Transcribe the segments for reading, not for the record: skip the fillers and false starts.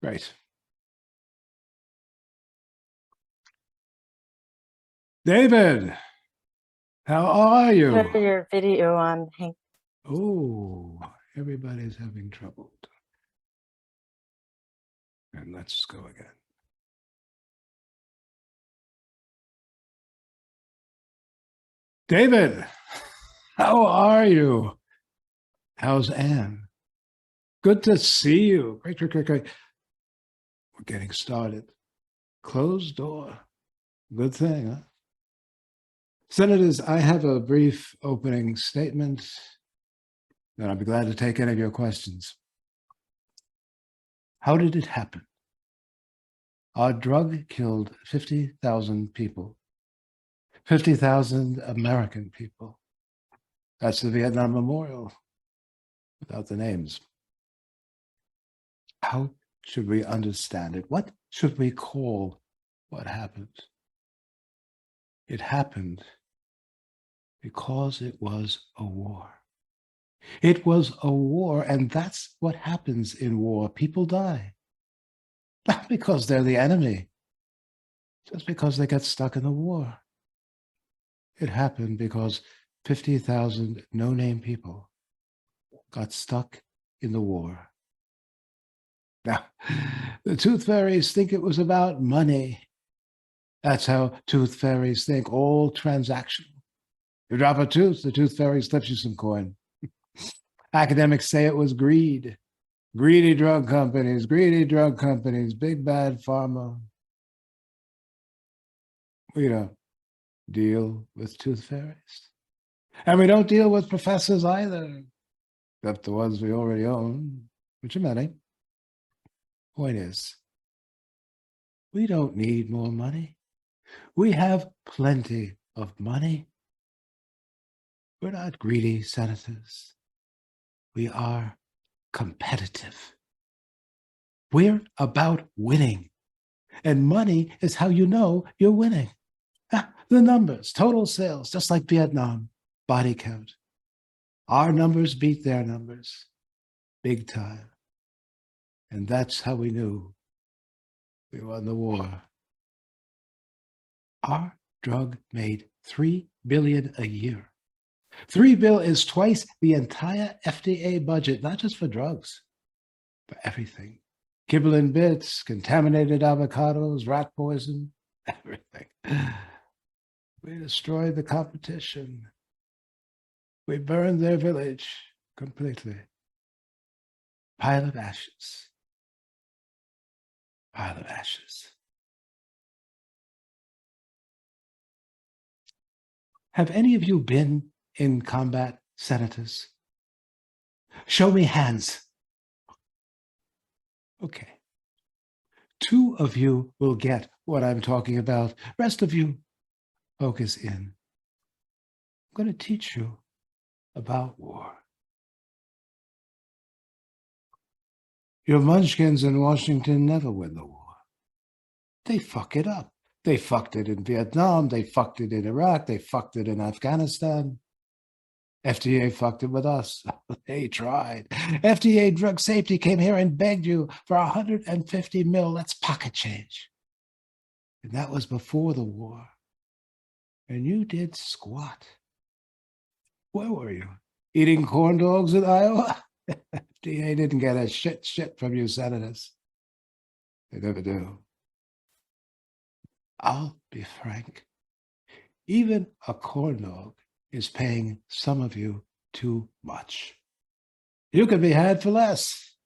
Great. David, how are you? Share your video on Hank. Oh, everybody's having trouble. And let's go again. David, how are you? How's Anne? Good to see you. Great. We're getting started. Closed door. Good thing, huh? Senators, I have a brief opening statement, and I'll be glad to take any of your questions. How did it happen? Our drug killed 50,000 people, 50,000 American people. That's the Vietnam Memorial, without the names. How should we understand it? What should we call what happened? It happened because it was a war. It was a war, and that's what happens in war. People die. Not because they're the enemy, just because they get stuck in the war. It happened because 50,000 no-name people got stuck in the war. Now, the tooth fairies think it was about money. That's how tooth fairies think, all transactional. You drop a tooth, the tooth fairy slips you some coin. Academics say it was greed. Greedy drug companies, big bad pharma. We don't deal with tooth fairies. And we don't deal with professors either, except the ones we already own, which are many. Point is, we don't need more money. We have plenty of money. We're not greedy senators. We are competitive. We're about winning. And money is how you know you're winning. The numbers, total sales, just like Vietnam, body count. Our numbers beat their numbers, big time. And that's how we knew we won the war. Our drug made $3 billion a year. $3 billion is twice the entire FDA budget, not just for drugs, for everything. Kibble and bits, contaminated avocados, rat poison, everything. We destroyed the competition. We burned their village completely. Pile of ashes. Pile of ashes. Have any of you been in combat, senators? Show me hands. Okay. 2 of you will get what I'm talking about. Rest of you, focus in. I'm going to teach you about war. Your munchkins in Washington never win the war. They fuck it up. They fucked it in Vietnam. They fucked it in Iraq. They fucked it in Afghanistan. FDA fucked it with us. They tried. FDA drug safety came here and begged you for 150 mil. That's pocket change. And that was before the war. And you did squat. Where were you? Eating corn dogs in Iowa? FDA didn't get a shit from you senators. They never do. I'll be frank. Even a corn dog is paying some of you too much. You could be had for less.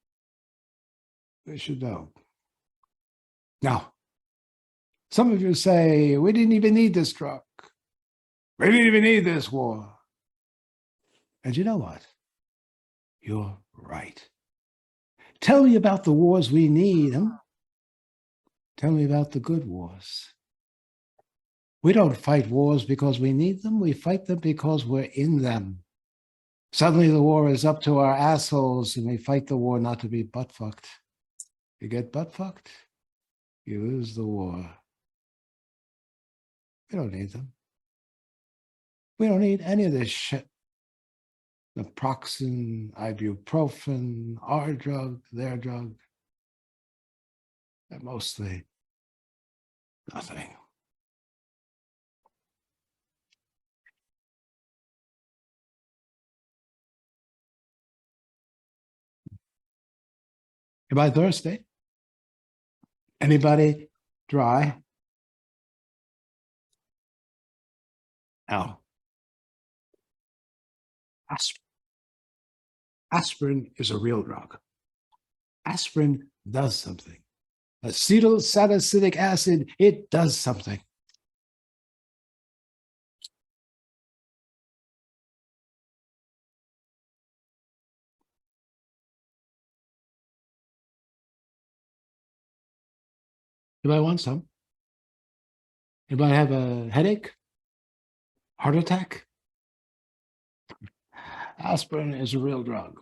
We should know. Now, some of you say, we didn't even need this drug. We didn't even need this war. And you know what? You're right. Tell me about the wars we need, huh? Tell me about the good wars. We don't fight wars because we need them. We fight them because we're in them. Suddenly the war is up to our assholes and we fight the war not to be butt-fucked. You get butt-fucked, you lose the war. We don't need them. We don't need any of this shit. Naproxen, ibuprofen, our drug, their drug. and mostly nothing. Anybody thirsty? Anybody dry? Now, aspirin is a real drug. Aspirin does something. Acetylsalicylic acid, it does something. Anybody want some? Anybody have a headache? Heart attack? Aspirin is a real drug.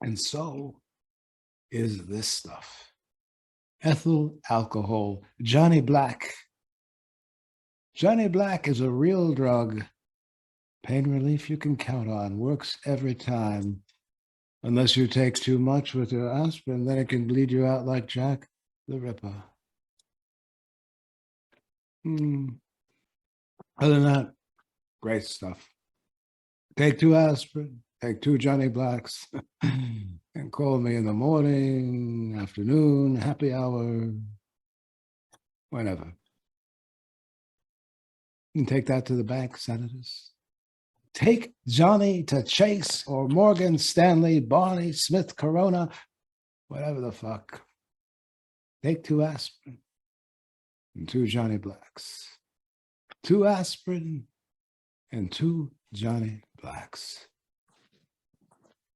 And so is this stuff. Ethyl alcohol, Johnny Black. Johnny Black is a real drug. Pain relief you can count on, works every time. Unless you take too much with your aspirin, then it can bleed you out like Jack the Ripper. Other than that, great stuff. Take 2 aspirin, take 2 Johnny Blacks, and call me in the morning, afternoon, happy hour, whenever. You can take that to the bank, senators. Take Johnny to Chase or Morgan Stanley, Barney, Smith, Corona, whatever the fuck. Take 2 aspirin and 2 Johnny Blacks. 2 aspirin and 2 Johnny Blacks.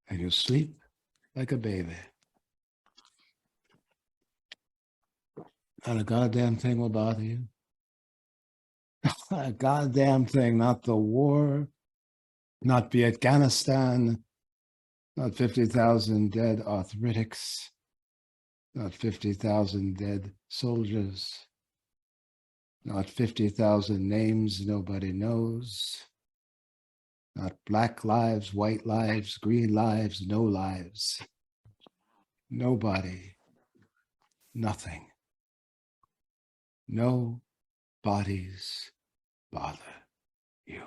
And you'll sleep like a baby. Not a goddamn thing will bother you. Not a goddamn thing. Not the war, not Afghanistan, not 50,000 dead arthritics, not 50,000 dead soldiers, not 50,000 names nobody knows, not black lives, white lives, green lives, no lives, nobody, nothing, no bodies bother you.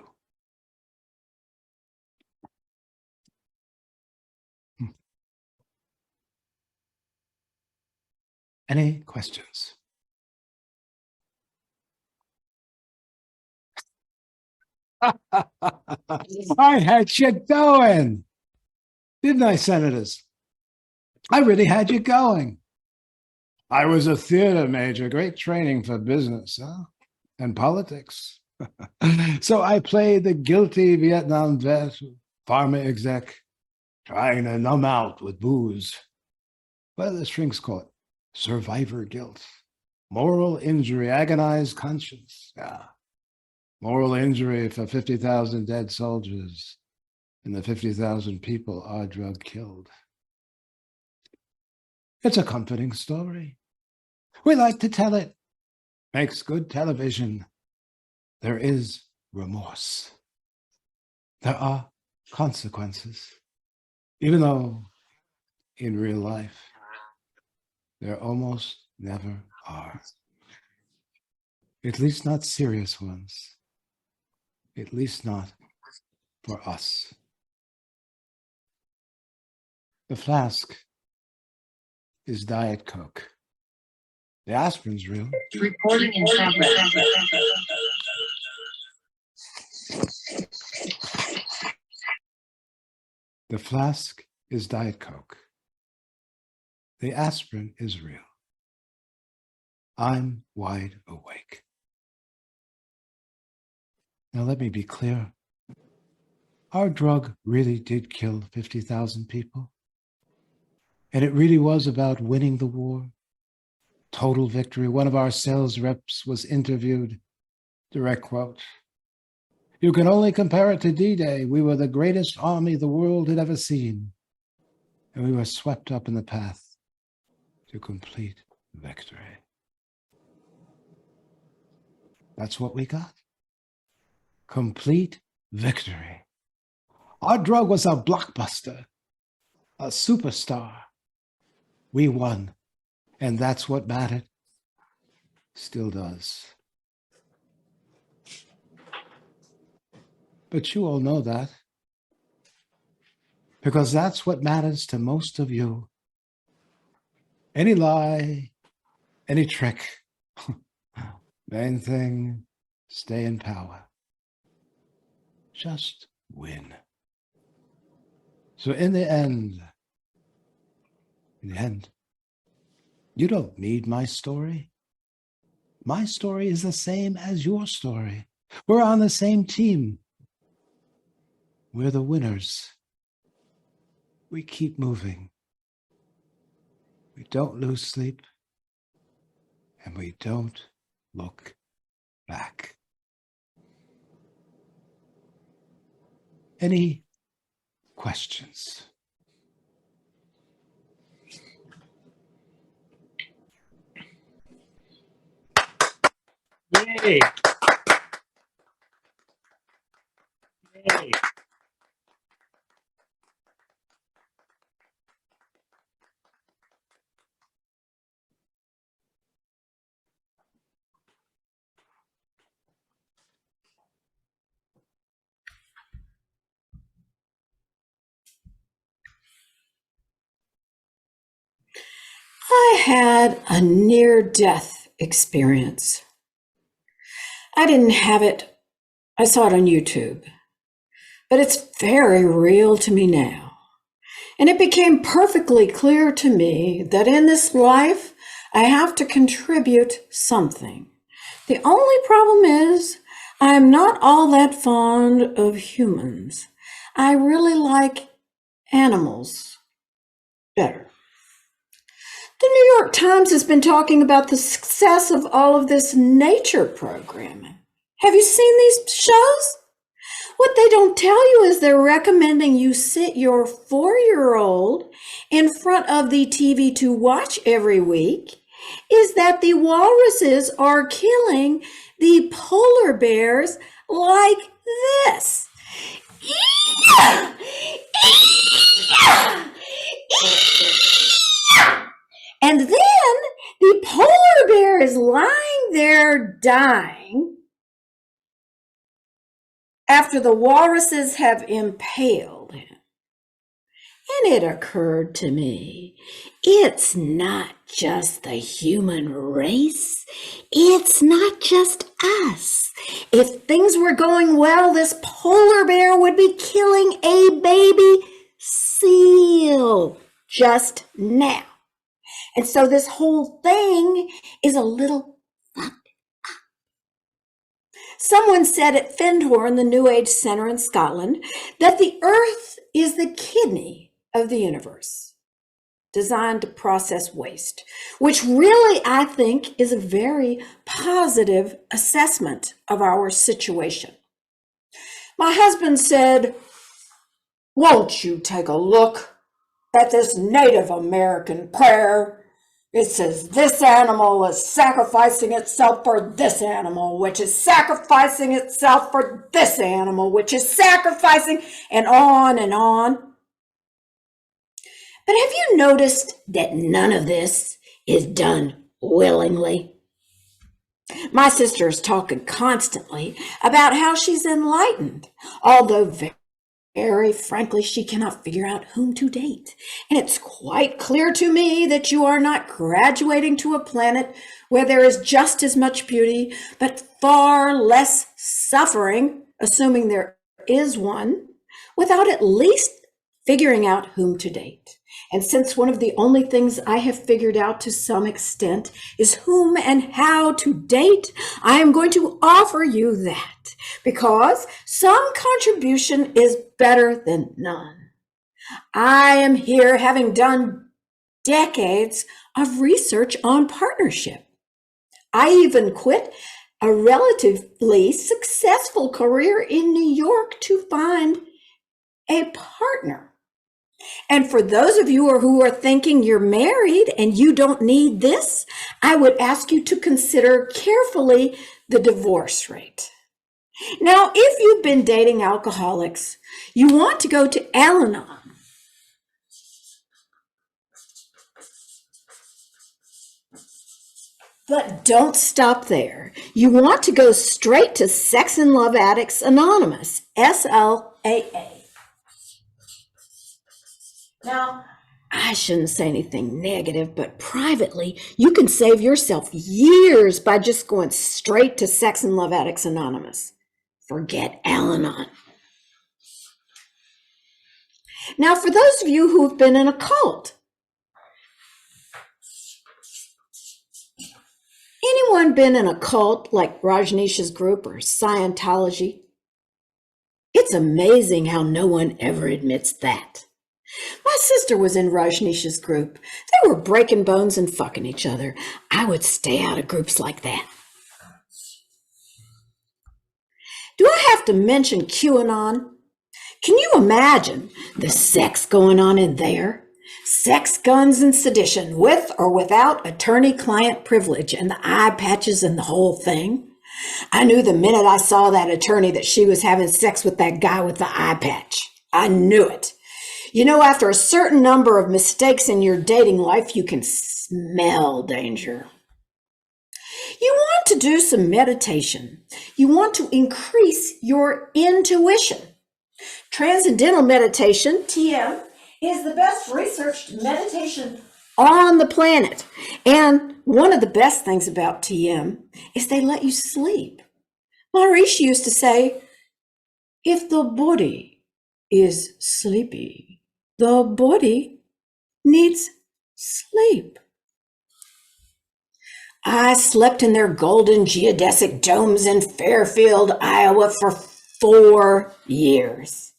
Any questions? I had you going, didn't I, senators? I really had you going. I was a theater major, great training for business, huh? And politics. So I played the guilty Vietnam vet, pharma exec, trying to numb out with booze. What do the shrinks call it? Survivor guilt, moral injury, agonized conscience. Yeah. Moral injury for 50,000 dead soldiers and the 50,000 people our drug killed. It's a comforting story. We like to tell it. Makes good television. There is remorse. There are consequences, even though in real life, there almost never are. At least not serious ones. At least not for us. The flask is Diet Coke. The aspirin's real. Recording in progress. The flask is Diet Coke. The aspirin is real. I'm wide awake. Now let me be clear. Our drug really did kill 50,000 people. And it really was about winning the war. Total victory. One of our sales reps was interviewed. Direct quote. You can only compare it to D-Day. We were the greatest army the world had ever seen. And we were swept up in the path to complete victory. That's what we got. Complete victory. Our drug was a blockbuster, a superstar. We won. And that's what mattered. Still does. But you all know that. Because that's what matters to most of you. Any lie, any trick. Main thing, stay in power. Just win. So in the end, you don't need my story. My story is the same as your story. We're on the same team. We're the winners. We keep moving. We don't lose sleep. And we don't look back. Any questions? Yay! Yay! I had a near-death experience. I didn't have it. I saw it on YouTube. But it's very real to me now. And it became perfectly clear to me that in this life, I have to contribute something. The only problem is I'm not all that fond of humans. I really like animals better. The New York Times has been talking about the success of all of this nature programming. Have you seen these shows? What they don't tell you is they're recommending you sit your 4-year-old in front of the TV to watch every week is that the walruses are killing the polar bears like this. And then the polar bear is lying there dying after the walruses have impaled him. And it occurred to me, it's not just the human race. It's not just us. If things were going well, this polar bear would be killing a baby seal just now. And so this whole thing is a little fucked up. Someone said at Findhorn, the New Age Center in Scotland, that the Earth is the kidney of the universe, designed to process waste, which really, I think, is a very positive assessment of our situation. My husband said, "Won't you take a look at this Native American prayer? It says this animal is sacrificing itself for this animal, which is sacrificing itself for this animal, which is sacrificing," and on and on. But have you noticed that none of this is done willingly? My sister is talking constantly about how she's enlightened, although very frankly, she cannot figure out whom to date. And it's quite clear to me that you are not graduating to a planet where there is just as much beauty, but far less suffering, assuming there is one, without at least figuring out whom to date. And since one of the only things I have figured out to some extent is whom and how to date, I am going to offer you that, because some contribution is better than none. I am here having done decades of research on partnership. I even quit a relatively successful career in New York to find a partner. And for those of you who are thinking you're married and you don't need this, I would ask you to consider carefully the divorce rate. Now, if you've been dating alcoholics, you want to go to Al-Anon. But don't stop there. You want to go straight to Sex and Love Addicts Anonymous, SLAA. Now, I shouldn't say anything negative, but privately, you can save yourself years by just going straight to Sex and Love Addicts Anonymous. Forget Al-Anon. Now, for those of you who have been in a cult, anyone been in a cult like Rajneesh's group or Scientology? It's amazing how no one ever admits that. My sister was in Rajneesh's group. They were breaking bones and fucking each other. I would stay out of groups like that. Do I have to mention QAnon? Can you imagine the sex going on in there? Sex, guns, and sedition, with or without attorney-client privilege and the eye patches and the whole thing. I knew the minute I saw that attorney that she was having sex with that guy with the eye patch. I knew it. You know, after a certain number of mistakes in your dating life, you can smell danger. You want to do some meditation. You want to increase your intuition. Transcendental meditation, TM, is the best researched meditation on the planet. And one of the best things about TM is they let you sleep. Maharishi used to say, if the body is sleepy, the body needs sleep. I slept in their golden geodesic domes in Fairfield, Iowa for 4 years.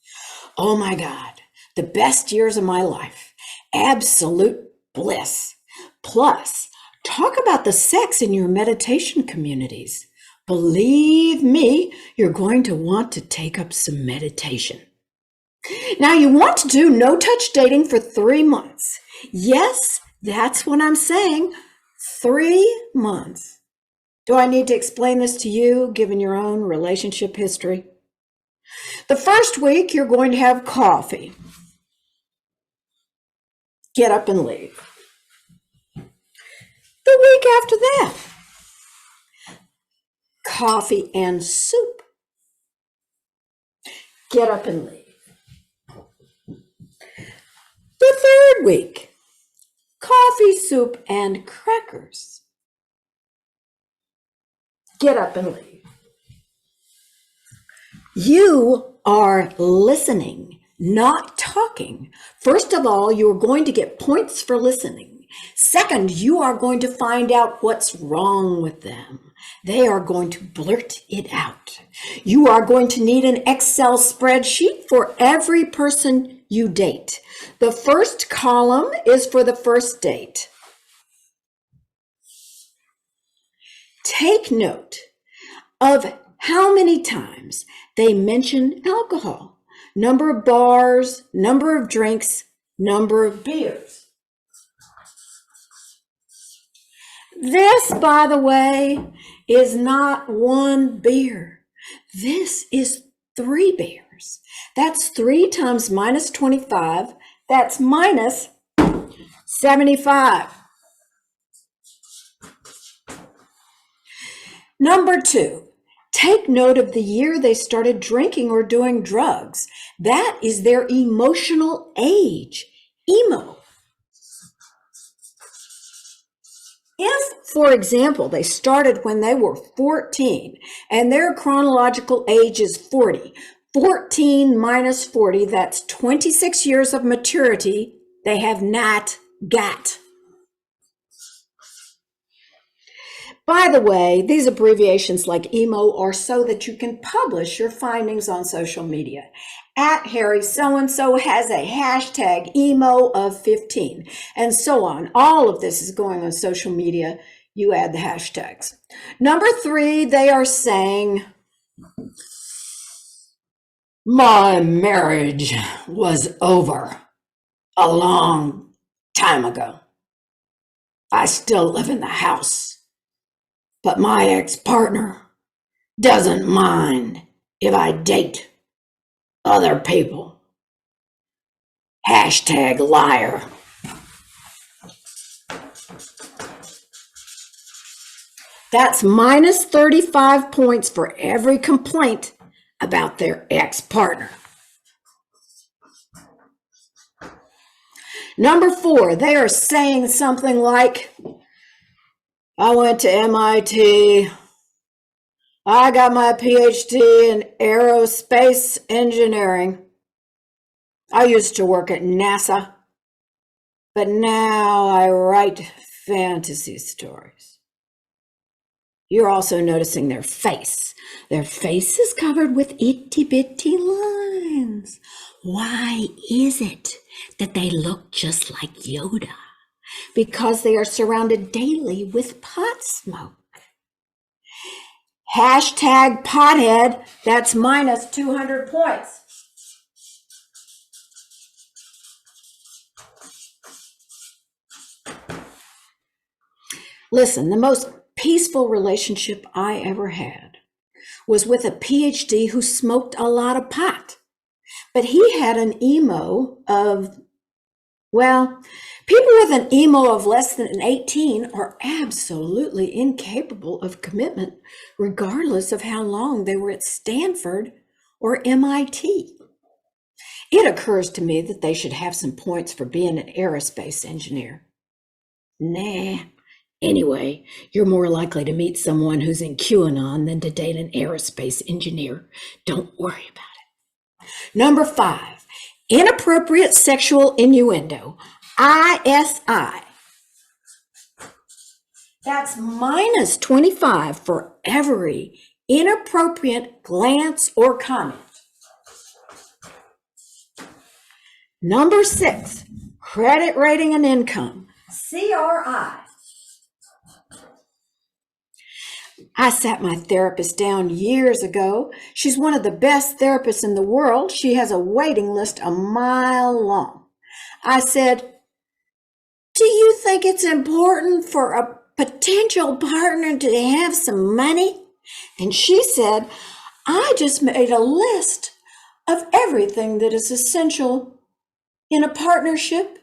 Oh my God, the best years of my life. Absolute bliss. Plus, talk about the sex in your meditation communities. Believe me, you're going to want to take up some meditation. Now, you want to do no-touch dating for 3 months. Yes, that's what I'm saying. 3 months. Do I need to explain this to you, given your own relationship history? The first week, you're going to have coffee. Get up and leave. The week after that, coffee and soup. Get up and leave. The third week, coffee, soup, and crackers. Get up and leave. You are listening, not talking. First of all, you are going to get points for listening. Second, you are going to find out what's wrong with them. They are going to blurt it out. You are going to need an Excel spreadsheet for every person you date. The first column is for the first date. Take note of how many times they mention alcohol, number of bars, number of drinks, number of beers. This, by the way, is not 1 beer. This is 3 beers. That's 3 times minus 25. That's minus 75. Number 2, take note of the year they started drinking or doing drugs. That is their emotional age, emo. If, for example, they started when they were 14 and their chronological age is 40, 14 minus 40, that's 26 years of maturity they have not got. By the way, these abbreviations like emo are so that you can publish your findings on social media. At Harry so-and-so has a hashtag emo of 15 and so on. All of this is going on social media. You add the hashtags. Number 3, they are saying, my marriage was over a long time ago. I still live in the house. But my ex-partner doesn't mind if I date other people. Hashtag liar. That's minus 35 points for every complaint about their ex-partner. Number 4, they are saying something like, I went to MIT. I got my PhD in aerospace engineering. I used to work at NASA, but now I write fantasy stories. You're also noticing their face. Their face is covered with itty-bitty lines. Why is it that they look just like Yoda? Because they are surrounded daily with pot smoke. Hashtag pothead, that's minus 200 points. Listen, the most peaceful relationship I ever had was with a PhD who smoked a lot of pot. But he had an emo of, well, people with an emo of less than 18 are absolutely incapable of commitment, regardless of how long they were at Stanford or MIT. It occurs to me that they should have some points for being an aerospace engineer. Nah. Anyway, you're more likely to meet someone who's in QAnon than to date an aerospace engineer. Don't worry about it. Number 5, inappropriate sexual innuendo, ISI. That's minus 25 for every inappropriate glance or comment. Number 6, credit rating and income, CRI. I sat my therapist down years ago. She's one of the best therapists in the world. She has a waiting list a mile long. I said, do you think it's important for a potential partner to have some money? And she said, I just made a list of everything that is essential in a partnership.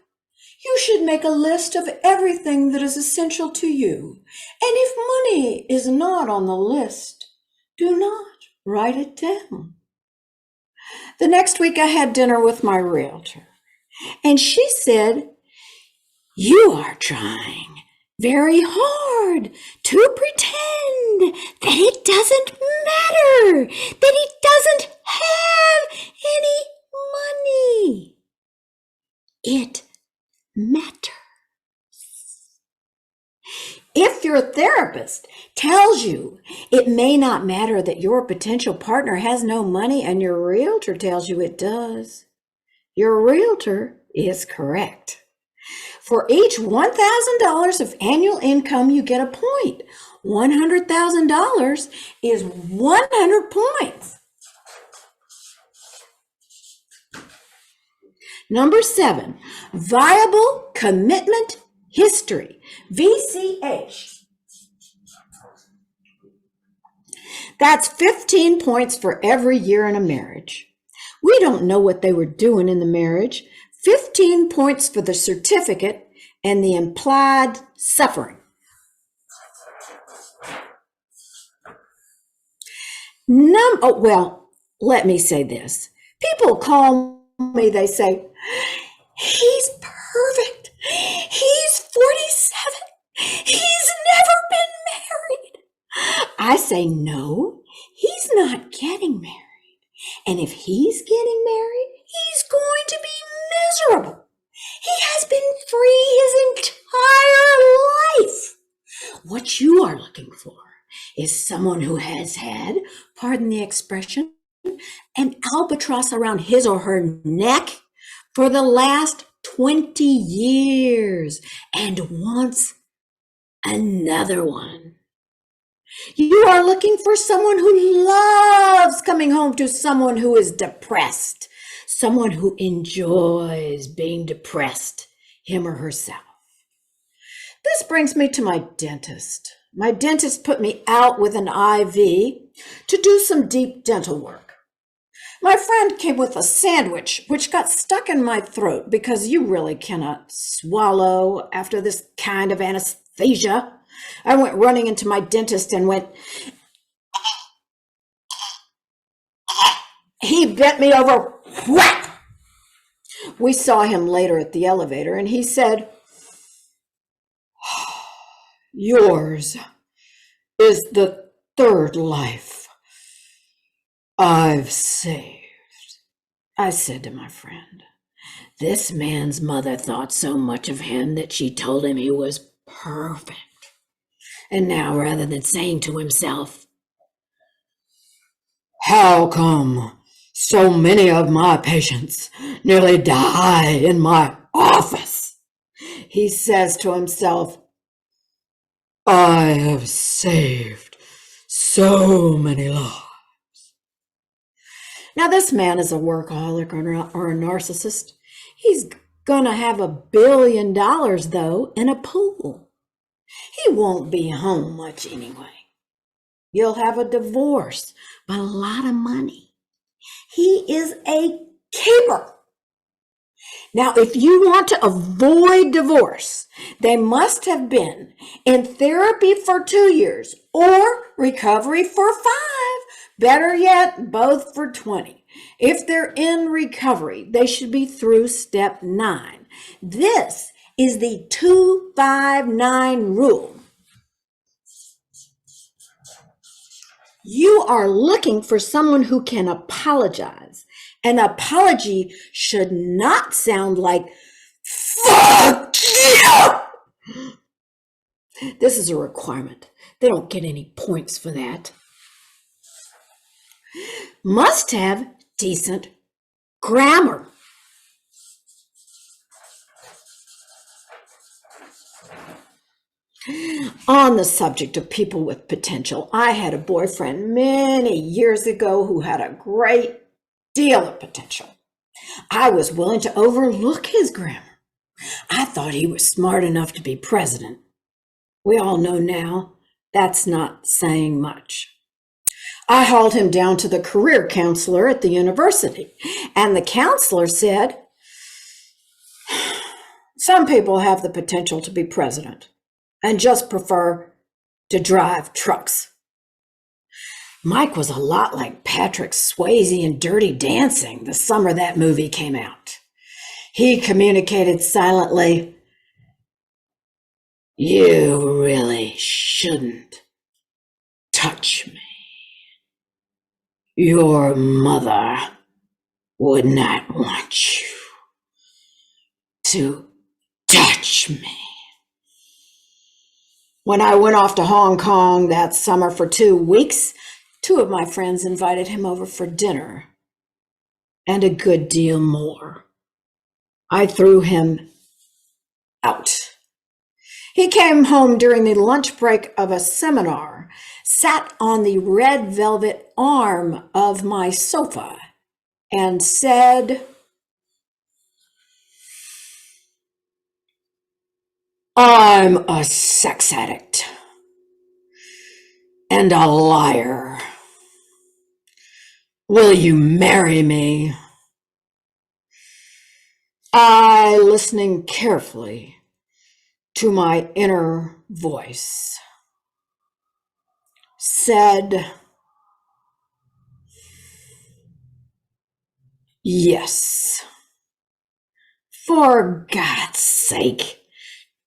You should make a list of everything that is essential to you. And if money is not on the list, do not write it down. The next week I had dinner with my realtor, and she said, you are trying very hard to pretend that it doesn't matter, that he doesn't have any money. It matters. If your therapist tells you it may not matter that your potential partner has no money and your realtor tells you it does, your realtor is correct. For each $1,000 of annual income, you get a point. $100,000 is 100 points. Number 7, viable commitment history, VCH. That's 15 points for every year in a marriage. We don't know what they were doing in the marriage. 15 points for the certificate and the implied suffering. Let me say this. People call me, they say, he's perfect. He's 47. He's never been married. I say, no, he's not getting married. And if he's getting married, he's going to be miserable. He has been free his entire life. What you are looking for is someone who has had, pardon the expression, an albatross around his or her neck for the last 20 years and wants another one. You are looking for someone who loves coming home to someone who is depressed, someone who enjoys being depressed, him or herself. This brings me to my dentist. My dentist put me out with an IV to do some deep dental work. My friend came with a sandwich, which got stuck in my throat because you really cannot swallow after this kind of aphasia. I went running into my dentist and went, he bent me over, whack! We saw him later at the elevator and he said, yours is the third life I've saved. I said to my friend, this man's mother thought so much of him that she told him he was perfect. And now, rather than saying to himself, how come so many of my patients nearly die in my office? He says to himself, I have saved so many lives. Now, this man is a workaholic or a narcissist. He's gonna have $1 billion, though, in a pool. He won't be home much anyway. You'll have a divorce, but a lot of money. He is a keeper. Now, if you want to avoid divorce, they must have been in therapy for 2 years or recovery for 5. Better yet, both for 20. If they're in recovery, they should be through step 9. This is the 259 rule. You are looking for someone who can apologize. An apology should not sound like, fuck you! This is a requirement. They don't get any points for that. Must have decent grammar. On the subject of people with potential, I had a boyfriend many years ago who had a great deal of potential. I was willing to overlook his grammar. I thought he was smart enough to be president. We all know now that's not saying much. I hauled him down to the career counselor at the university, and the counselor said, some people have the potential to be president and just prefer to drive trucks. Mike was a lot like Patrick Swayze in Dirty Dancing the summer that movie came out. He communicated silently, you really shouldn't touch me. Your mother would not want you to touch me. When I went off to Hong Kong that summer for 2 weeks, 2 of my friends invited him over for dinner and a good deal more. I threw him out. He came home during the lunch break of a seminar, sat on the red velvet arm of my sofa, and said, I'm a sex addict and a liar. Will you marry me? I, listening carefully to my inner voice, said, yes. For God's sake,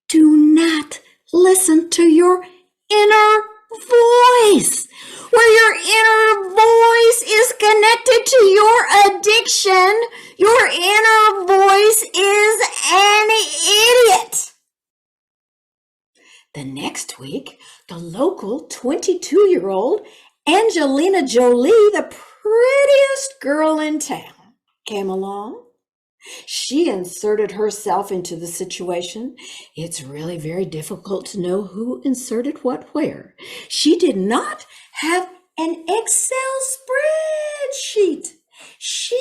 do not listen to your inner voice, where your inner voice is connected to your addiction. Your inner voice is an idiot. The next week, the local 22-year-old Angelina Jolie, the prettiest girl in town, came along. She inserted herself into the situation. It's really very difficult to know who inserted what where. She did not have an Excel spreadsheet. She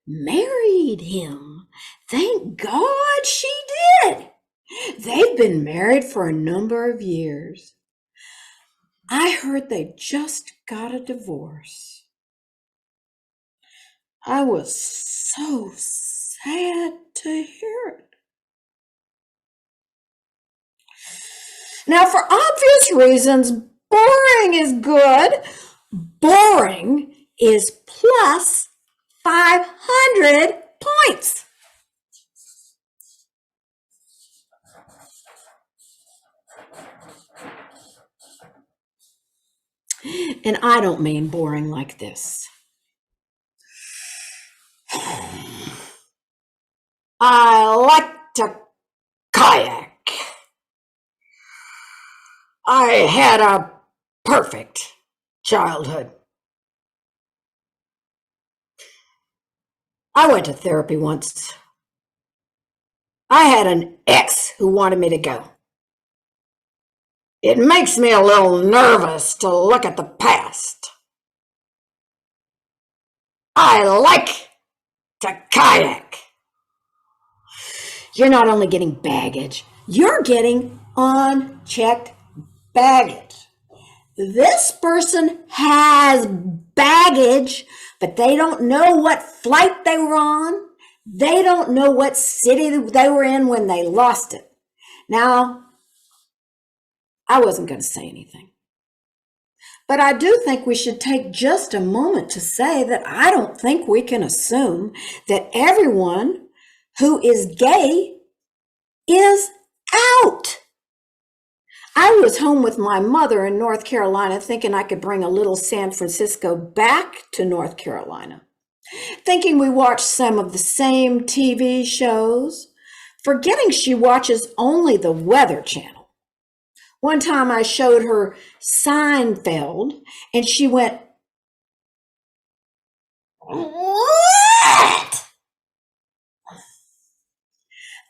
married him. Thank God she did. They've been married for a number of years. I heard they just got a divorce. I was so sad to hear it. Now, for obvious reasons, boring is good. Boring is plus 500 points. And I don't mean boring like this. I like to kayak. I had a perfect childhood. I went to therapy once. I had an ex who wanted me to go. It makes me a little nervous to look at the past. I like to kayak. You're not only getting baggage, you're getting unchecked baggage. This person has baggage, but they don't know what flight they were on. They don't know what city they were in when they lost it. Now, I wasn't going to say anything. But I do think we should take just a moment to say that I don't think we can assume that everyone who is gay is out. I was home with my mother in North Carolina thinking I could bring a little San Francisco back to North Carolina, thinking we watched some of the same TV shows, forgetting she watches only the Weather Channel. One time I showed her Seinfeld and she went, "What?"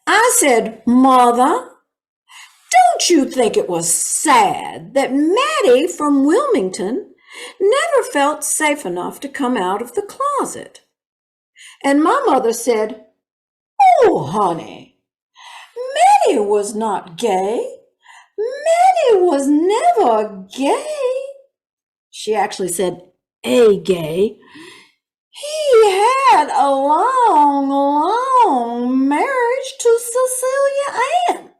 I said, "Mother, don't you think it was sad that Maddie from Wilmington never felt safe enough to come out of the closet?" And my mother said, "Oh, honey, Maddie was not gay. Maddie was never gay." She actually said, "a gay." He had a long, long marriage to Cecilia Ann.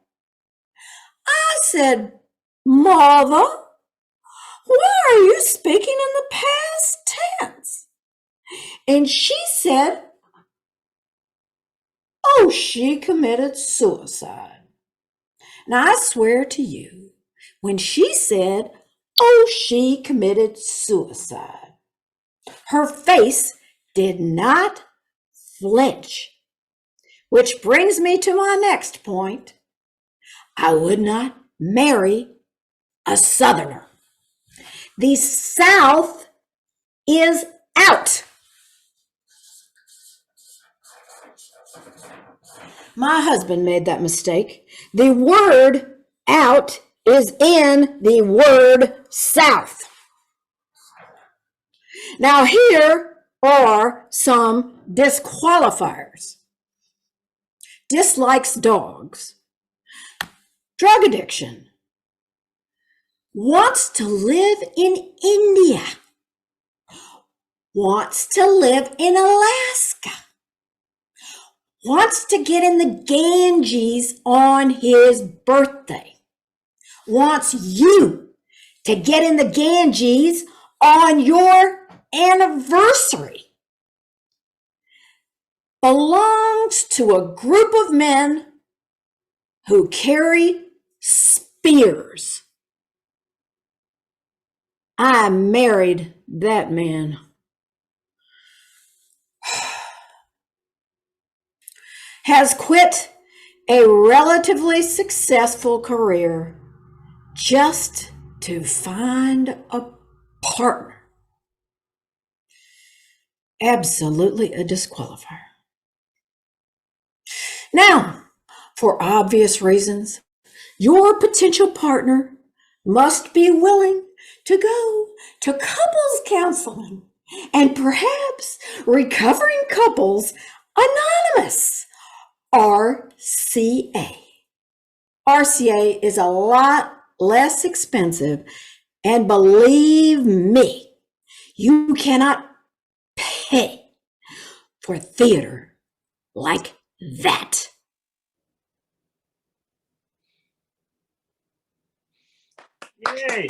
I said, "Mother, why are you speaking in the past tense?" And she said, "Oh, she committed suicide." Now, I swear to you, when she said, "Oh, she committed suicide," her face did not flinch. Which brings me to my next point. I would not marry a Southerner. The South is out. My husband made that mistake. The word out is in the word South. Now, here are some disqualifiers. Dislikes dogs. Drug addiction. Wants to live in India. Wants to live in Alaska. Wants to get in the Ganges on his birthday. Wants you to get in the Ganges on your anniversary. Belongs to a group of men who carry spears. I married that man. Has quit a relatively successful career just to find a partner. Absolutely a disqualifier. Now, for obvious reasons, your potential partner must be willing to go to couples counseling and perhaps Recovering Couples Anonymous, RCA. RCA is a lot less expensive, and believe me, you cannot pay for theater like that. Yay.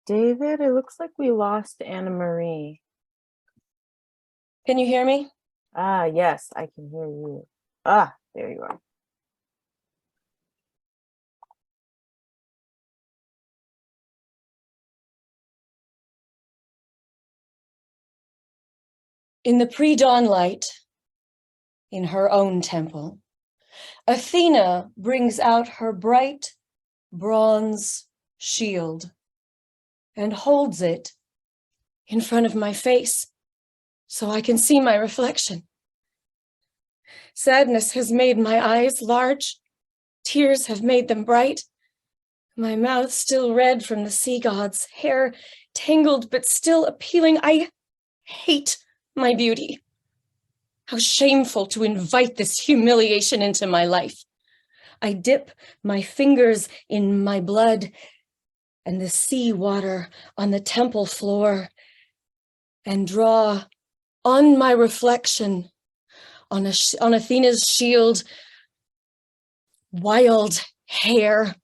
David, it looks like we lost Annamarie. Can you hear me? Ah, yes, I can hear you. Ah, there you are. In the pre-dawn light, in her own temple, Athena brings out her bright bronze shield and holds it in front of my face so I can see my reflection. Sadness has made my eyes large. Tears have made them bright. My mouth still red from the sea god's hair, tangled but still appealing. I hate my beauty. How shameful to invite this humiliation into my life. I dip my fingers in my blood and the sea water on the temple floor and draw on my reflection on Athena's shield, wild hair,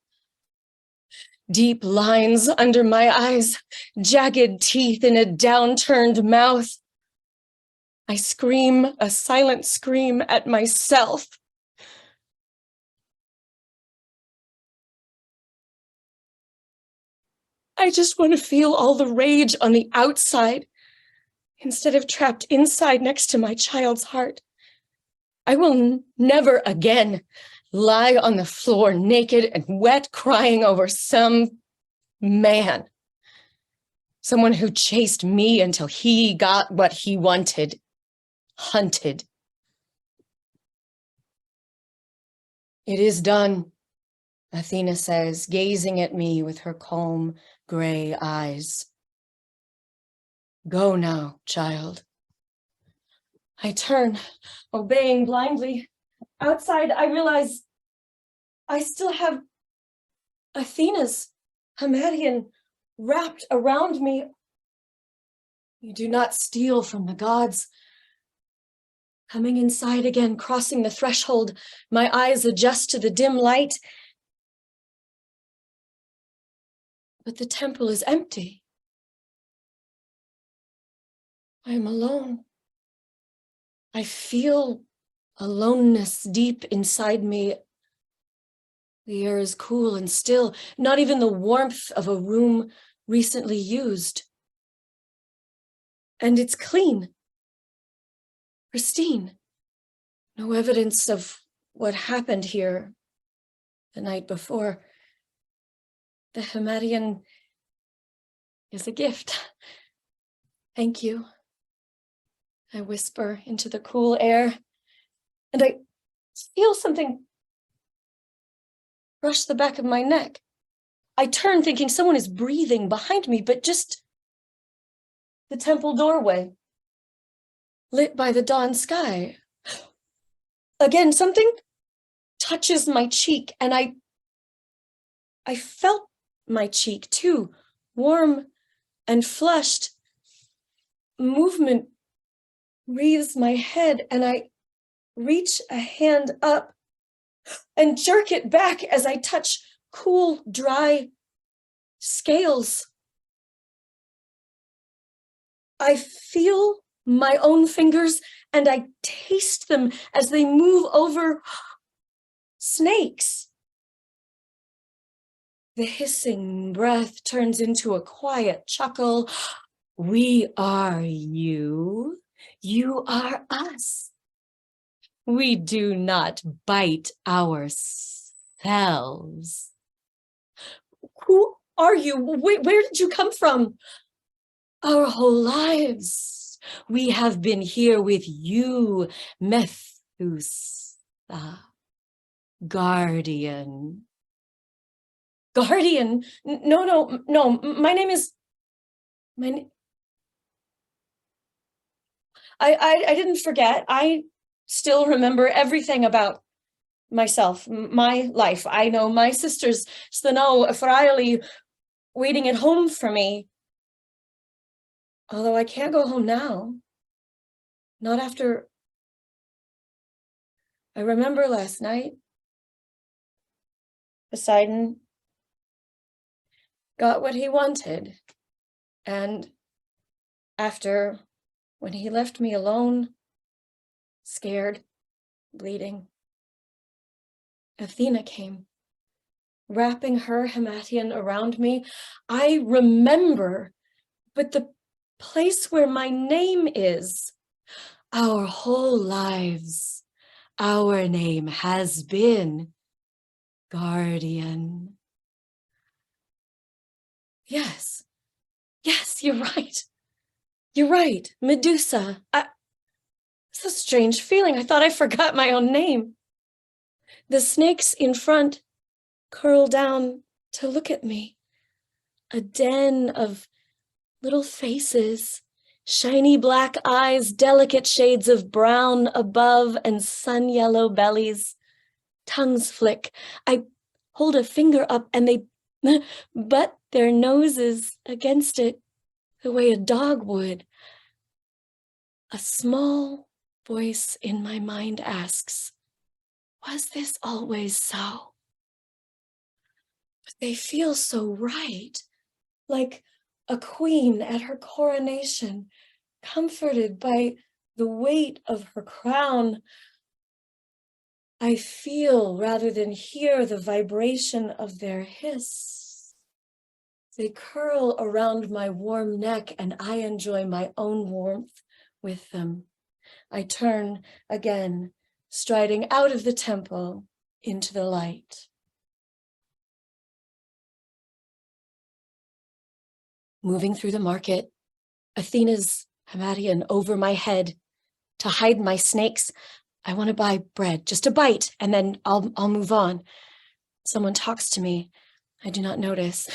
deep lines under my eyes, jagged teeth in a downturned mouth. I scream a silent scream at myself. I just want to feel all the rage on the outside instead of trapped inside next to my child's heart. I will never again lie on the floor naked and wet, crying over some man. Someone who chased me until he got what he wanted. Hunted. It is done, Athena says, gazing at me with her calm gray eyes. Go now, child. I turn, obeying blindly. Outside, I realize I still have Athena's Hammadian wrapped around me. You do not steal from the gods. Coming inside again, crossing the threshold, my eyes adjust to the dim light. But the temple is empty. I am alone. I feel aloneness deep inside me. The air is cool and still, not even the warmth of a room recently used. And it's clean, pristine. No evidence of what happened here the night before. The Hammadian is a gift. Thank you. I whisper into the cool air, and I feel something brush the back of my neck. I turn thinking someone is breathing behind me, but just the temple doorway, lit by the dawn sky. Again, something touches my cheek, and I felt my cheek too, warm and flushed. Movement wreathes my head, and I reach a hand up and jerk it back as I touch cool, dry scales. I feel my own fingers and I taste them as they move over snakes. The hissing breath turns into a quiet chuckle. We are you. You are us. We do not bite ourselves. Who are you? Where did you come from? Our whole lives, we have been here with you, Methuselah, guardian. Guardian? No, my name is... I didn't forget. I still remember everything about myself, my life. I know my sisters, Slano, Efraili, waiting at home for me. Although I can't go home now. Not after... I remember last night, Poseidon got what he wanted. And after, when he left me alone, scared, bleeding, Athena came, wrapping her Himatian around me. I remember, but the place where my name is, our whole lives, our name has been guardian. Yes, you're right. You're right, Medusa. It's a strange feeling. I thought I forgot my own name. The snakes in front curl down to look at me. A den of little faces, shiny black eyes, delicate shades of brown above and sun yellow bellies. Tongues flick. I hold a finger up and they butt their noses against it the way a dog would. A small voice in my mind asks, was this always so? But they feel so right, like a queen at her coronation, comforted by the weight of her crown. I feel rather than hear the vibration of their hiss. They curl around my warm neck and I enjoy my own warmth with them. I turn again, striding out of the temple into the light. Moving through the market, Athena's Himatian over my head. To hide my snakes, I want to buy bread, just a bite, and then I'll move on. Someone talks to me. I do not notice.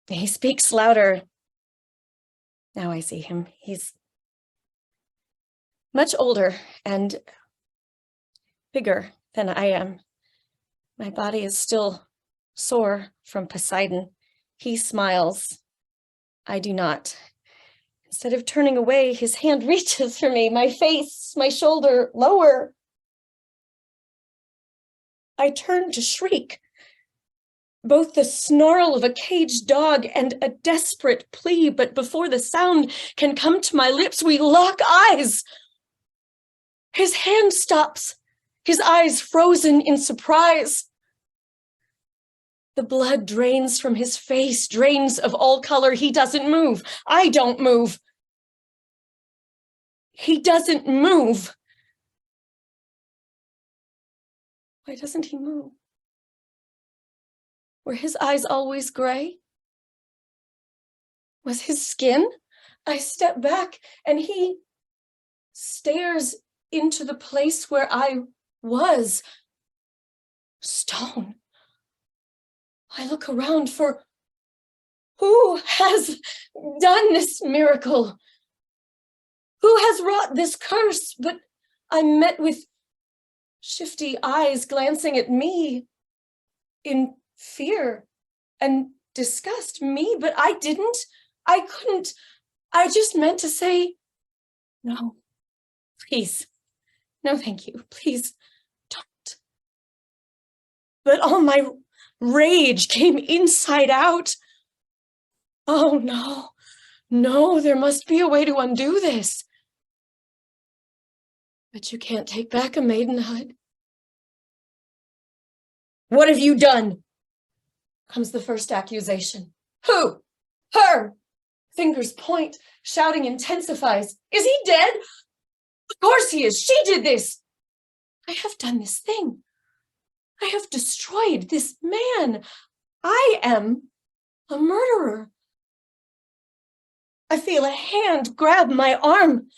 He speaks louder. Now I see him. He's much older and bigger than I am. My body is still sore from Poseidon. He smiles. I do not. Instead of turning away, his hand reaches for me, my face, my shoulder, lower. I turn to shriek. Both the snarl of a caged dog and a desperate plea, but before the sound can come to my lips, we lock eyes. His hand stops, his eyes frozen in surprise. The blood drains from his face, drains of all color. He doesn't move. I don't move. He doesn't move. Why doesn't he move? Were his eyes always gray? Was his skin? I step back and he stares into the place where I was. Stone. I look around for who has done this miracle? Who has wrought this curse? But I'm met with shifty eyes glancing at me in fear and disgust. Me, but I couldn't. I just meant to say, no, please. No, thank you. Please don't. But all my rage came inside out. Oh, no, there must be a way to undo this. But you can't take back a maidenhood. What have you done? Comes the first accusation. Who? Her. Fingers point, shouting intensifies. Is he dead? Of course he is. She did this. I have done this thing. I have destroyed this man. I am A murderer. I feel a hand grab my arm.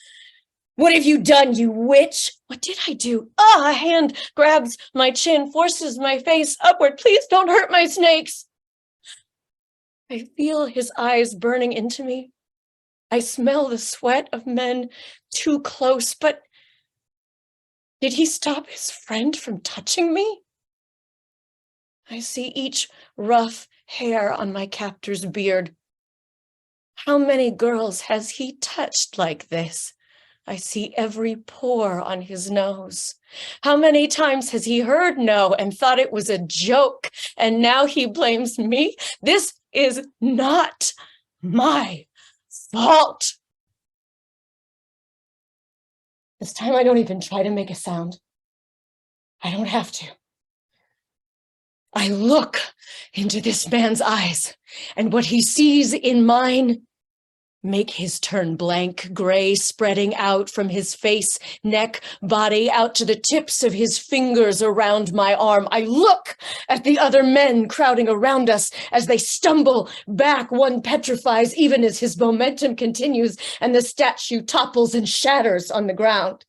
What have you done, you witch? What did I do? A hand grabs my chin, forces my face upward. Please don't hurt my snakes. I feel his eyes burning into me. I smell the sweat of men too close, but did he stop his friend from touching me? I see each rough hair on my captor's beard. How many girls has he touched like this? I see every pore on his nose. How many times has he heard no and thought it was a joke, and now he blames me? This is not my fault. This time I don't even try to make a sound. I don't have to. I look into this man's eyes, and what he sees in mine make his turn blank, gray spreading out from his face, neck, body, out to the tips of his fingers around my arm. I look at the other men crowding around us as they stumble back. One petrifies even as his momentum continues, and the statue topples and shatters on the ground.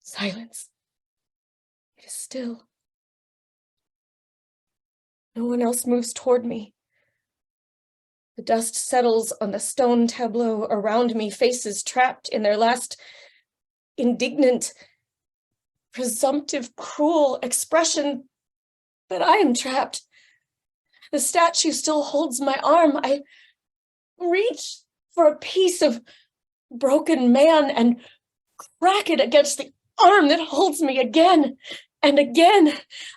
Silence. It is still. No one else moves toward me. The dust settles on the stone tableau around me, faces trapped in their last indignant, presumptive, cruel expression. But I am trapped. The statue still holds my arm. I reach for a piece of broken man and crack it against the arm that holds me again and again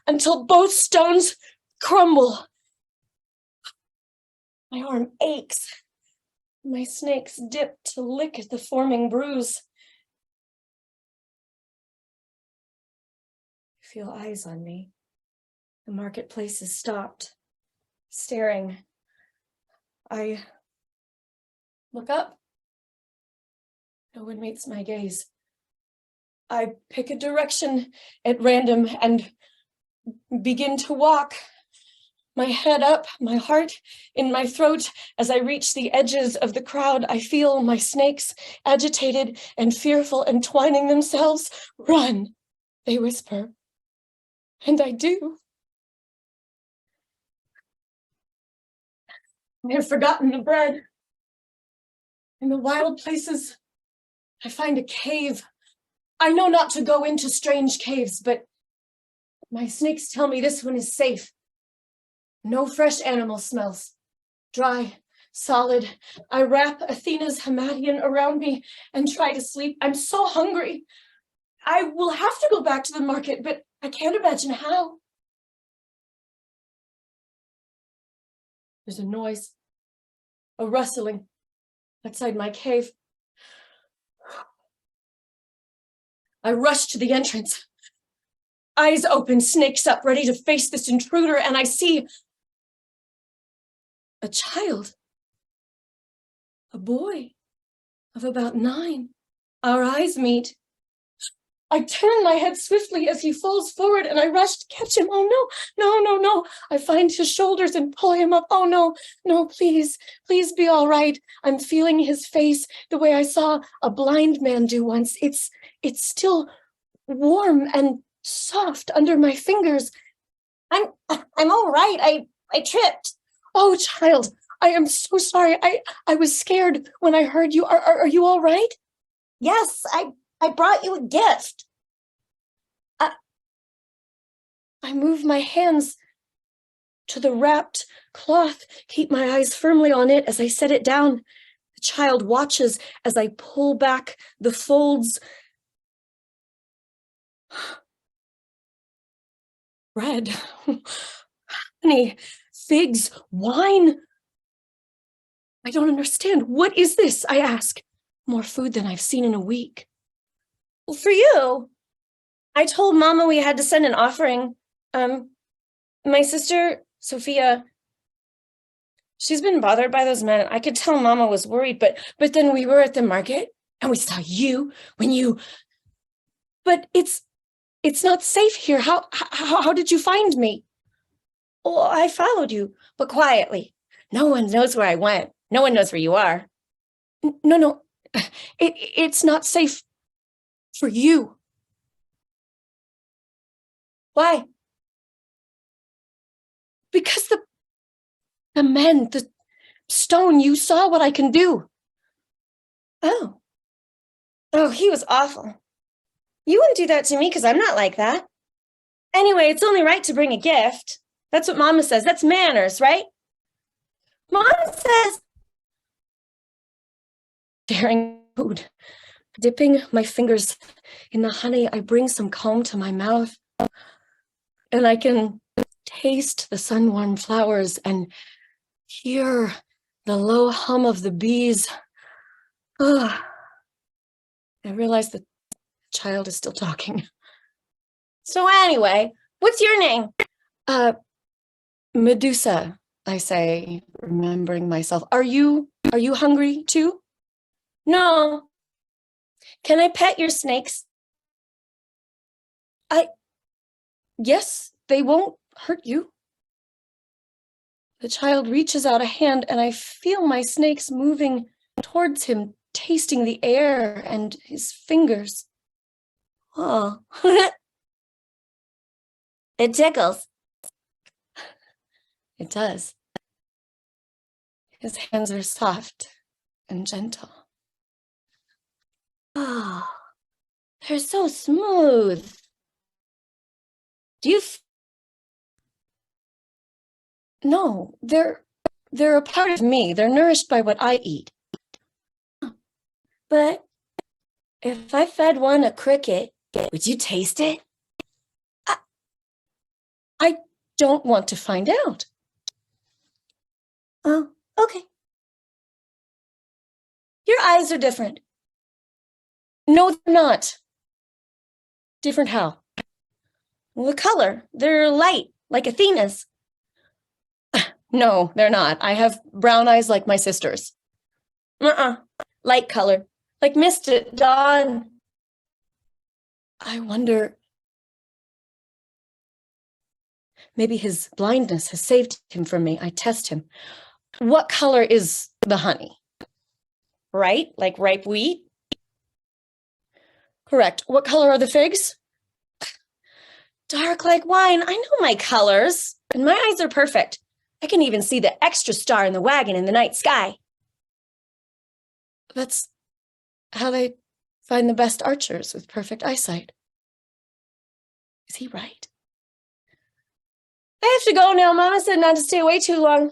until both stones crumble. My arm aches. My snakes dip to lick at the forming bruise. I feel eyes on me. The marketplace is stopped, staring. I look up. No one meets my gaze. I pick a direction at random and begin to walk. My head up, my heart in my throat. As I reach the edges of the crowd, I feel my snakes agitated and fearful, entwining themselves. Run, they whisper. And I do. I have forgotten the bread. In the wild places, I find a cave. I know not to go into strange caves, but my snakes tell me this one is safe. No fresh animal smells. Dry, solid. I wrap Athena's Hammadian around me and try to sleep. I'm so hungry. I will have to go back to the market, but I can't imagine how. There's a noise, a rustling outside my cave. I rush to the entrance. Eyes open, snakes up, ready to face this intruder, and I see a child, a boy of about 9. Our eyes meet. I turn my head swiftly as he falls forward, and I rush to catch him. Oh no. I find his shoulders and pull him up. Oh no, please be all right. I'm feeling his face the way I saw a blind man do once. It's still warm and soft under my fingers. I'm all right. I tripped. Oh, child, I am so sorry. I was scared when I heard you. Are you all right? Yes, I brought you a gift. I move my hands to the wrapped cloth, keep my eyes firmly on it as I set it down. The child watches as I pull back the folds. Bread, honey, figs, wine. I don't understand. What is this? I ask. More food than I've seen in a week. Well, for you, I told Mama we had to send an offering. My sister, Sophia, she's been bothered by those men. I could tell Mama was worried, but then we were at the market and we saw you when you... But it's not safe here. How did you find me? Oh, I followed you, but quietly. No one knows where I went. No one knows where you are. No. It's not safe for you. Why? Because the men, the stone, you saw what I can do. Oh, he was awful. You wouldn't do that to me because I'm not like that. Anyway, it's only right to bring a gift. That's what Mama says. That's manners, right? Mama says, staring food, dipping my fingers in the honey, I bring some comb to my mouth, and I can taste the sun-warmed flowers and hear the low hum of the bees. I realize the child is still talking. So anyway, what's your name? Medusa, I say, remembering myself. Are you hungry too? No. Can I pet your snakes? Yes, they won't hurt you. The child reaches out a hand and I feel my snakes moving towards him, tasting the air and his fingers. Oh, it tickles. It does. His hands are soft and gentle. Oh, they're so smooth. Do you? No, they're a part of me. They're nourished by what I eat. But if I fed one a cricket, would you taste it? I don't want to find out. Oh, okay. Your eyes are different. No, they're not. Different how? Well, the color. They're light, like Athena's. No, they're not. I have brown eyes like my sister's. Light color, like mist at dawn. I wonder, maybe his blindness has saved him from me. I test him. What color is the honey? Right? Like ripe wheat? Correct. What color are the figs? Dark like wine. I know my colors. And my eyes are perfect. I can even see the extra star in the wagon in the night sky. That's how they find the best archers with perfect eyesight. Is he right? I have to go now. Mama said not to stay away too long.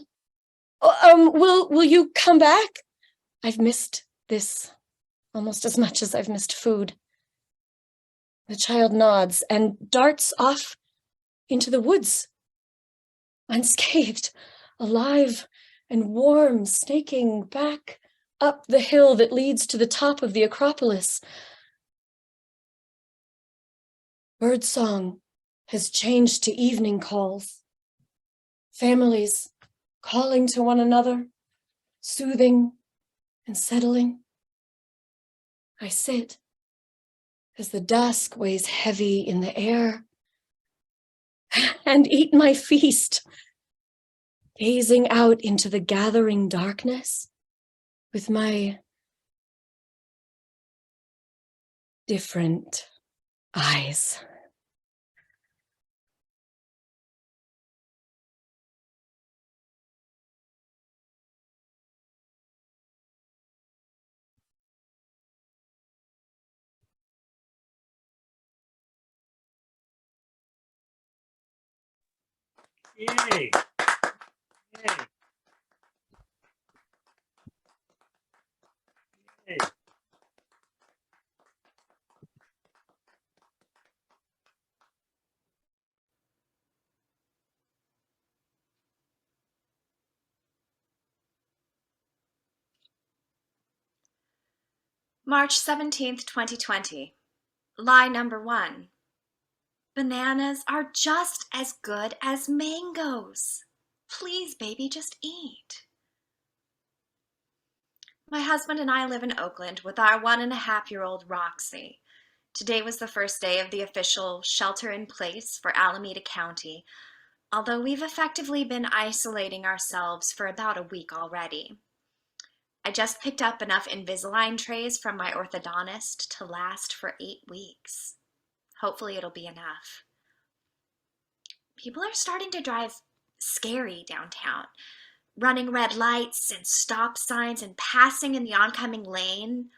Will you come back? I've missed this almost as much as I've missed food. The child nods and darts off into the woods, unscathed, alive and warm, snaking back up the hill that leads to the top of the Acropolis. Birdsong has changed to evening calls. Families calling to one another, soothing and settling. I sit as the dusk weighs heavy in the air and eat my feast, gazing out into the gathering darkness with my different eyes. Yay. Yay. Yay. March 17th, 2020. Lie number 1. Bananas are just as good as mangoes. Please, baby, just eat. My husband and I live in Oakland with our 1.5-year-old Roxy. Today was the first day of the official shelter in place for Alameda County. although we've effectively been isolating ourselves for about a week already. I just picked up enough Invisalign trays from my orthodontist to last for 8 weeks. Hopefully it'll be enough. People are starting to drive scary downtown, running red lights and stop signs and passing in the oncoming lane.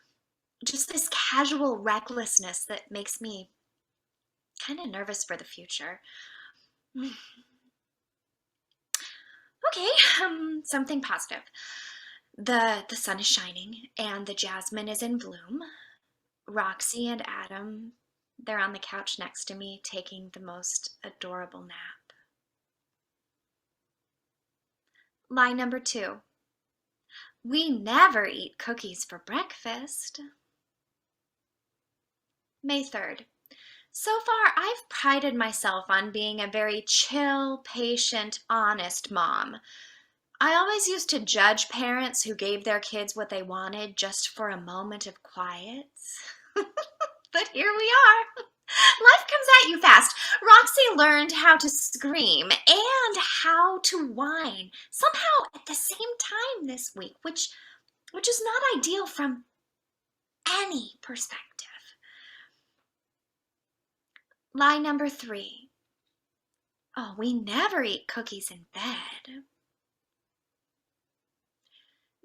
Just this casual recklessness that makes me kind of nervous for the future. Okay, something positive. The sun is shining and the jasmine is in bloom. Roxy and Adam, they're on the couch next to me taking the most adorable nap. Lie number 2. We never eat cookies for breakfast. May 3rd. So far, I've prided myself on being a very chill, patient, honest mom. I always used to judge parents who gave their kids what they wanted just for a moment of quiet. But here we are. Life comes at you fast. Roxy learned how to scream and how to whine somehow at the same time this week, which is not ideal from any perspective. Lie number 3. Oh, we never eat cookies in bed.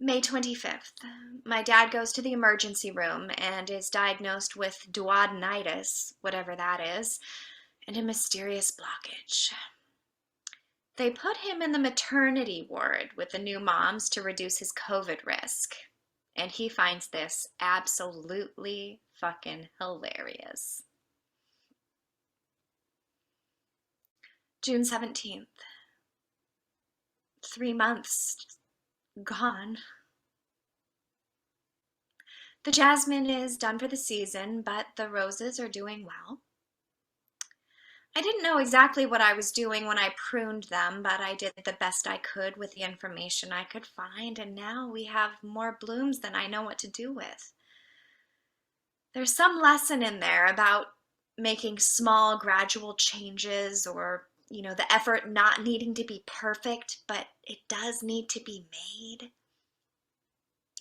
May 25th. My dad goes to the emergency room and is diagnosed with duodenitis, whatever that is, and a mysterious blockage. They put him in the maternity ward with the new moms to reduce his COVID risk, and he finds this absolutely fucking hilarious. June 17th. 3 months gone. The jasmine is done for the season, but the roses are doing well. I didn't know exactly what I was doing when I pruned them, but I did the best I could with the information I could find, and now we have more blooms than I know what to do with. There's some lesson in there about making small, gradual changes, or the effort not needing to be perfect, but it does need to be made.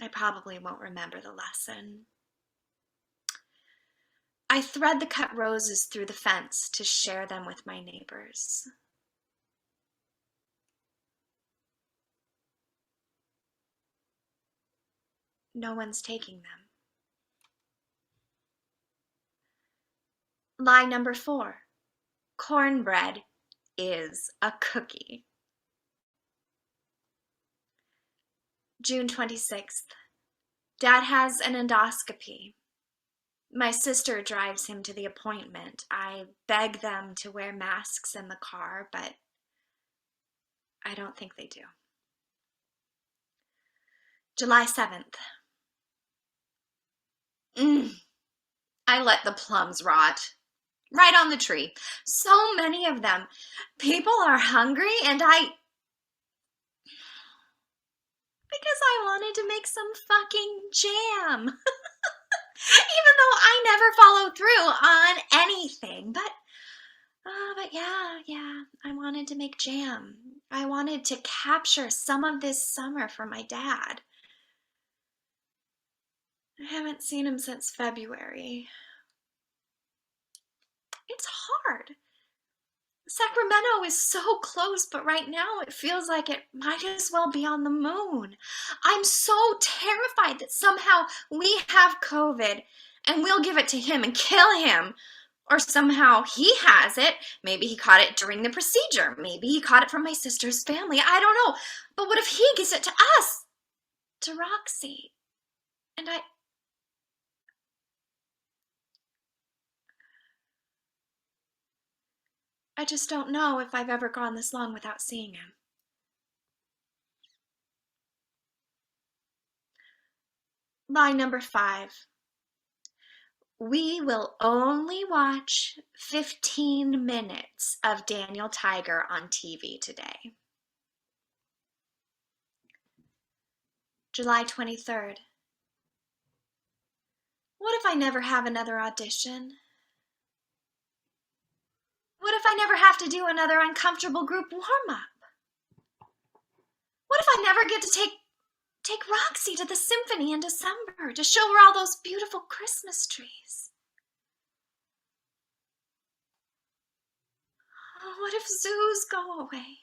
I probably won't remember the lesson. I thread the cut roses through the fence to share them with my neighbors. No one's taking them. Lie number 4. Cornbread is a cookie. June 26th. Dad has an endoscopy. My sister drives him to the appointment. I beg them to wear masks in the car, but I don't think they do. July 7th. I let the plums rot. Right on the tree. So many of them. People are hungry and because I wanted to make some fucking jam. Even though I never follow through on anything. But yeah, I wanted to make jam. I wanted to capture some of this summer for my dad. I haven't seen him since February. It's hard. Sacramento is so close, but right now it feels like it might as well be on the moon. I'm so terrified that somehow we have COVID and we'll give it to him and kill him. Or somehow he has it. Maybe he caught it during the procedure. Maybe he caught it from my sister's family. I don't know. But what if he gives it to us? To Roxy. And I just don't know if I've ever gone this long without seeing him. Lie number 5. We will only watch 15 minutes of Daniel Tiger on TV today. July 23rd. What if I never have another audition? What if I never have to do another uncomfortable group warm-up? What if I never get to take Roxy to the symphony in December to show her all those beautiful Christmas trees? Oh, what if zoos go away?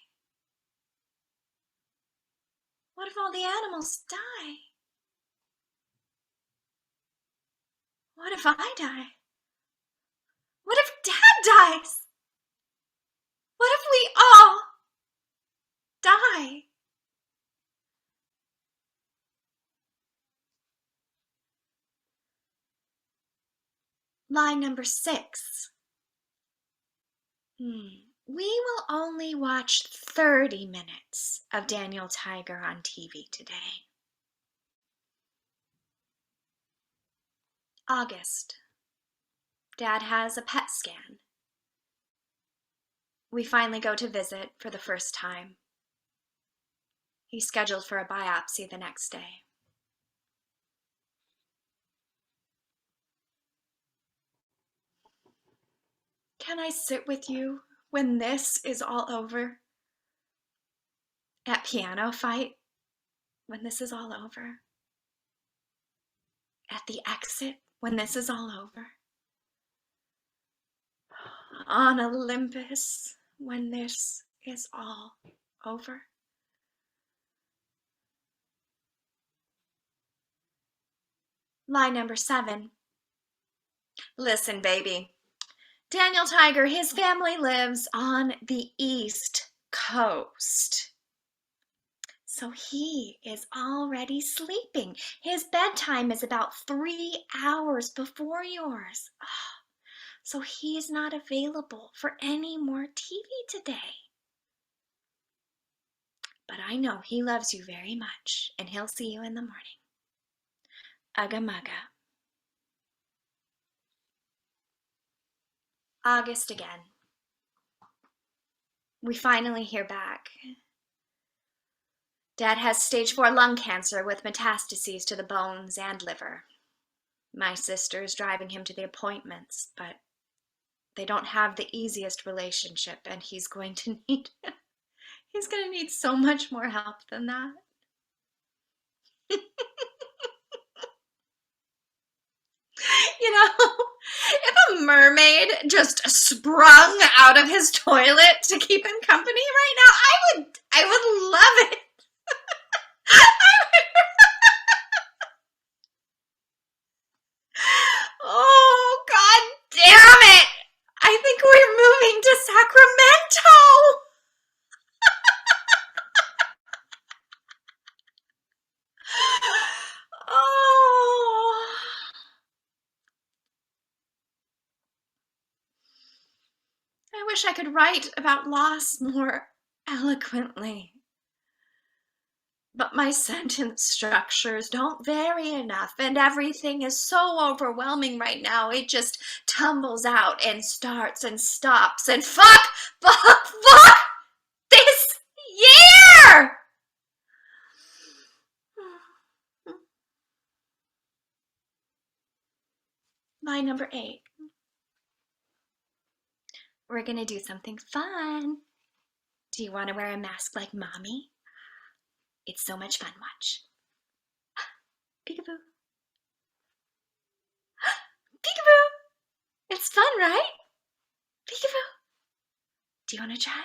What if all the animals die? What if I die? What if Dad dies? What if we all die? Line number 6. We will only watch 30 minutes of Daniel Tiger on TV today. August. Dad has a PET scan. We finally go to visit for the first time. He's scheduled for a biopsy the next day. Can I sit with you when this is all over? At piano fight, when this is all over? At the exit, when this is all over? On Olympus, when this is all over? Line number 7. Listen, baby. Daniel Tiger, his family lives on the East Coast. So he is already sleeping. His bedtime is about 3 hours before yours. Oh, so he's not available for any more TV today. But I know he loves you very much, and he'll see you in the morning. Ugga mugga. August again. We finally hear back. Dad has stage 4 lung cancer with metastases to the bones and liver. My sister's driving him to the appointments, but they don't have the easiest relationship, and he's going to need so much more help than that. You know, if a mermaid just sprung out of his toilet to keep him company right now, I would love it. Oh, God damn it! I think we're moving to Sacramento. Oh. I wish I could write about loss more eloquently. But my sentence structures don't vary enough, and everything is so overwhelming right now. It just tumbles out and starts and stops and fuck this year! Line number 8. We're gonna do something fun. Do you want to wear a mask like Mommy? It's so much fun, watch. Peekaboo. Peekaboo! It's fun, right? Peekaboo. Do you want to try?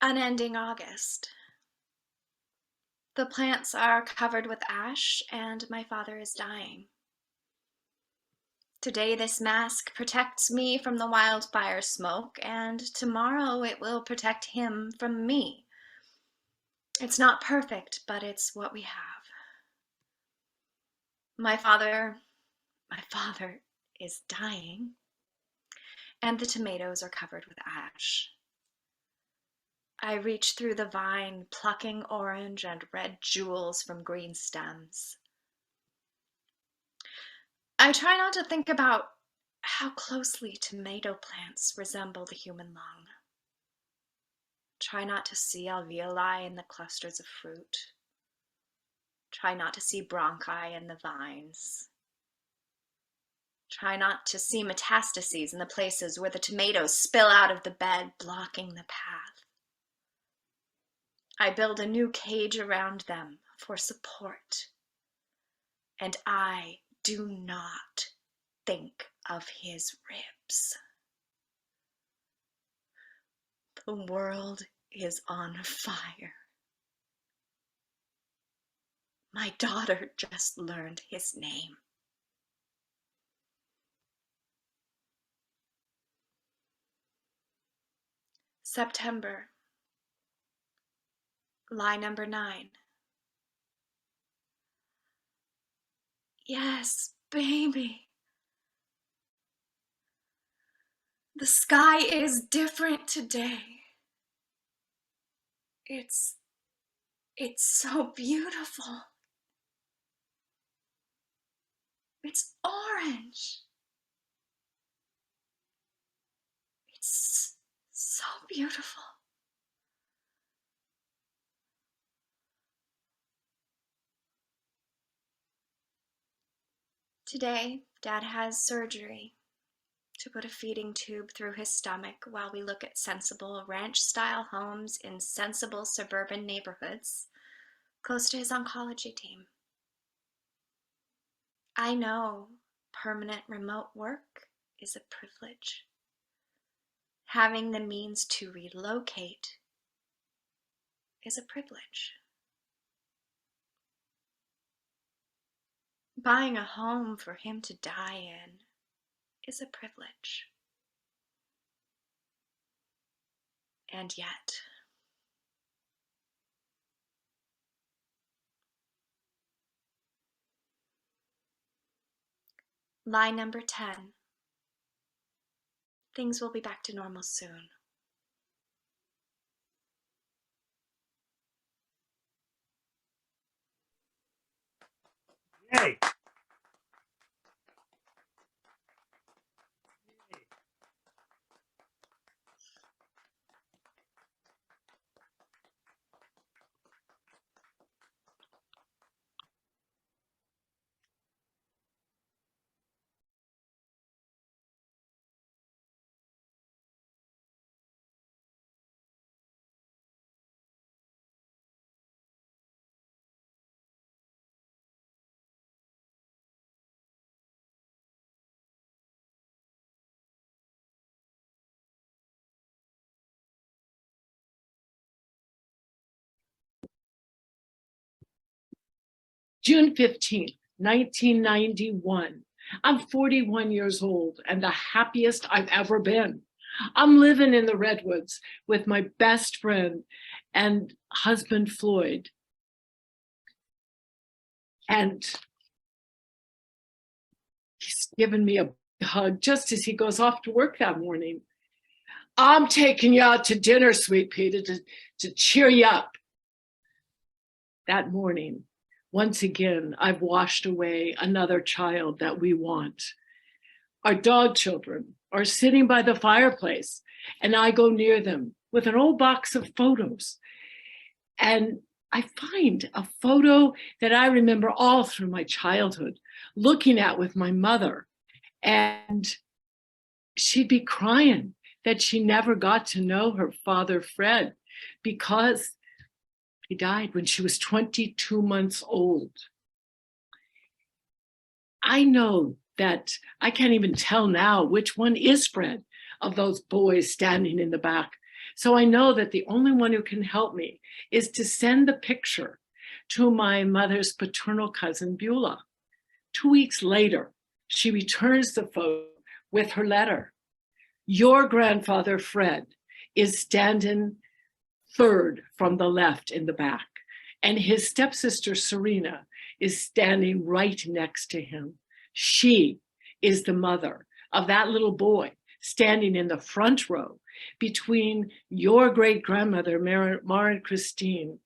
Unending August. The plants are covered with ash, and my father is dying. Today this mask protects me from the wildfire smoke, and tomorrow it will protect him from me. It's not perfect, but it's what we have. My father is dying, and the tomatoes are covered with ash. I reach through the vine, plucking orange and red jewels from green stems. I try not to think about how closely tomato plants resemble the human lung. Try not to see alveoli in the clusters of fruit. Try not to see bronchi in the vines. Try not to see metastases in the places where the tomatoes spill out of the bed, blocking the path. I build a new cage around them for support. And I do not think of his ribs. The world is on fire. My daughter just learned his name. September, lie number 9. Yes, baby. The sky is different today. It's so beautiful. It's orange. It's so beautiful. Today, Dad has surgery to put a feeding tube through his stomach while we look at sensible ranch-style homes in sensible suburban neighborhoods close to his oncology team. I know permanent remote work is a privilege. Having the means to relocate is a privilege. Buying a home for him to die in is a privilege. And yet, lie number 10. Things will be back to normal soon. Yay. June 15th, 1991. I'm 41 years old and the happiest I've ever been. I'm living in the Redwoods with my best friend and husband, Floyd. And he's given me a hug just as he goes off to work that morning. I'm taking you out to dinner, sweet Peter, to cheer you up. That morning, once again, I've washed away another child that we want. Our dog children are sitting by the fireplace, and I go near them with an old box of photos. And I find a photo that I remember all through my childhood, looking at with my mother. And she'd be crying that she never got to know her father, Fred, because he died when she was 22 months old. I know that I can't even tell now which one is Fred of those boys standing in the back. So I know that the only one who can help me is to send the picture to my mother's paternal cousin, Beulah. 2 weeks later, she returns the photo with her letter. Your grandfather, Fred, is standing third from the left in the back, and his stepsister, Serena, is standing right next to him. She is the mother of that little boy standing in the front row between your great-grandmother, Mara Christine,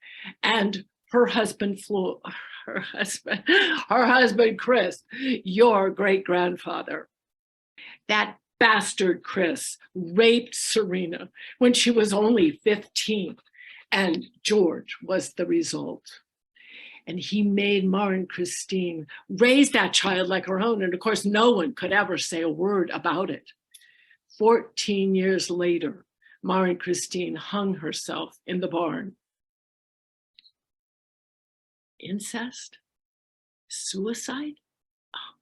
and her husband, her husband, Chris, your great-grandfather. That bastard Chris raped Serena when she was only 15, and George was the result. And he made Maren Christine raise that child like her own. And of course, no one could ever say a word about it. 14 years later, Maren Christine hung herself in the barn. Incest? Suicide? Oh,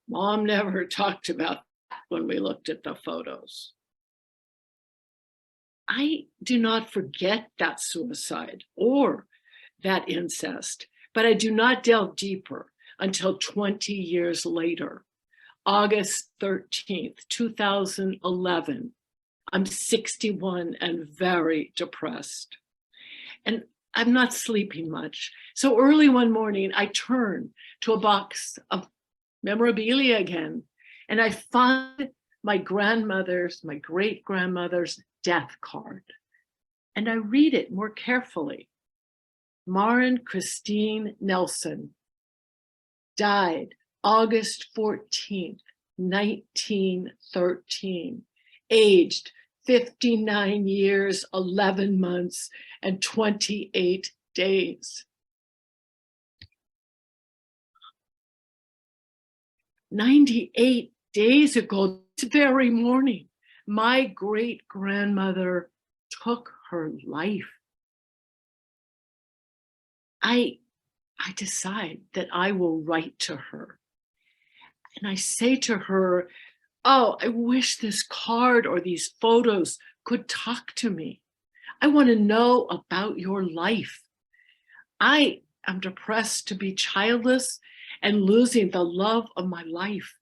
Mom never talked about that when we looked at the photos. I do not forget that suicide or that incest, but I do not delve deeper until 20 years later, August 13th, 2011. I'm 61 and very depressed. And I'm not sleeping much. So early one morning, I turn to a box of memorabilia again, and I find my great-grandmother's death card. And I read it more carefully. Maren Christine Nelson died August 14th, 1913, aged 59 years, 11 months, and 28 days. 98 days ago, this very morning, my great-grandmother took her life. I decide that I will write to her. And I say to her, oh, I wish this card or these photos could talk to me. I want to know about your life. I am depressed to be childless and losing the love of my life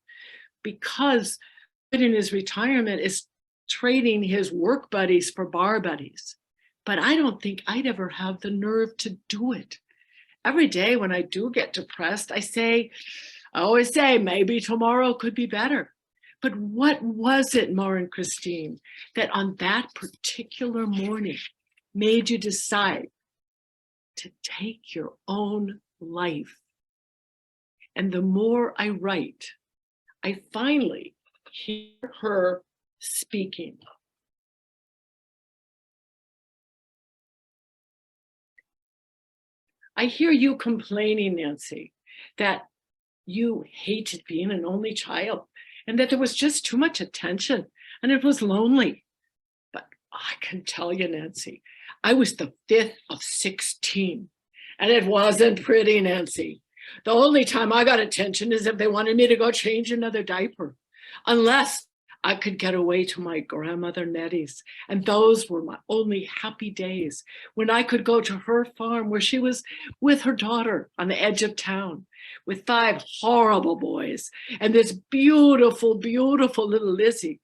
because in his retirement is trading his work buddies for bar buddies. But I don't think I'd ever have the nerve to do it. Every day when I do get depressed, I always say, maybe tomorrow could be better. But what was it, Maren Christine, that on that particular morning made you decide to take your own life? And the more I write, I finally hear her speaking. I hear you complaining, Nancy, that you hated being an only child and that there was just too much attention and it was lonely. But I can tell you, Nancy, I was the 5th of 16 and it wasn't pretty, Nancy. The only time I got attention is if they wanted me to go change another diaper, unless I could get away to my grandmother Nettie's. And those were my only happy days when I could go to her farm where she was with her daughter on the edge of town with 5 horrible boys and this beautiful, beautiful little Lizzie,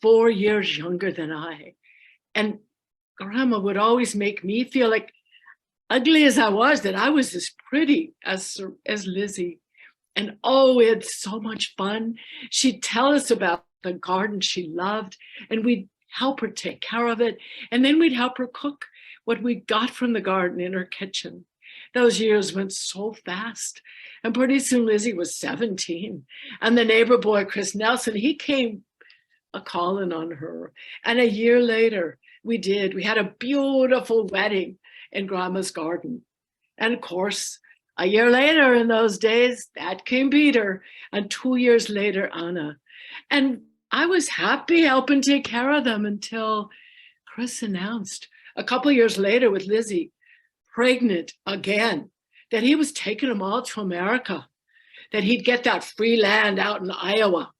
4 years younger than I. And Grandma would always make me feel like, ugly as I was, that I was as pretty as Lizzie. And oh, we had so much fun. She'd tell us about the garden she loved, and we'd help her take care of it. And then we'd help her cook what we got from the garden in her kitchen. Those years went so fast. And pretty soon Lizzie was 17. And the neighbor boy, Chris Nelson, he came a-calling on her. And a year later, we had a beautiful wedding in Grandma's garden. And of course, a year later in those days, that came Peter, and 2 years later, Anna. And I was happy helping take care of them until Chris announced a couple years later with Lizzie, pregnant again, that he was taking them all to America, that he'd get that free land out in Iowa.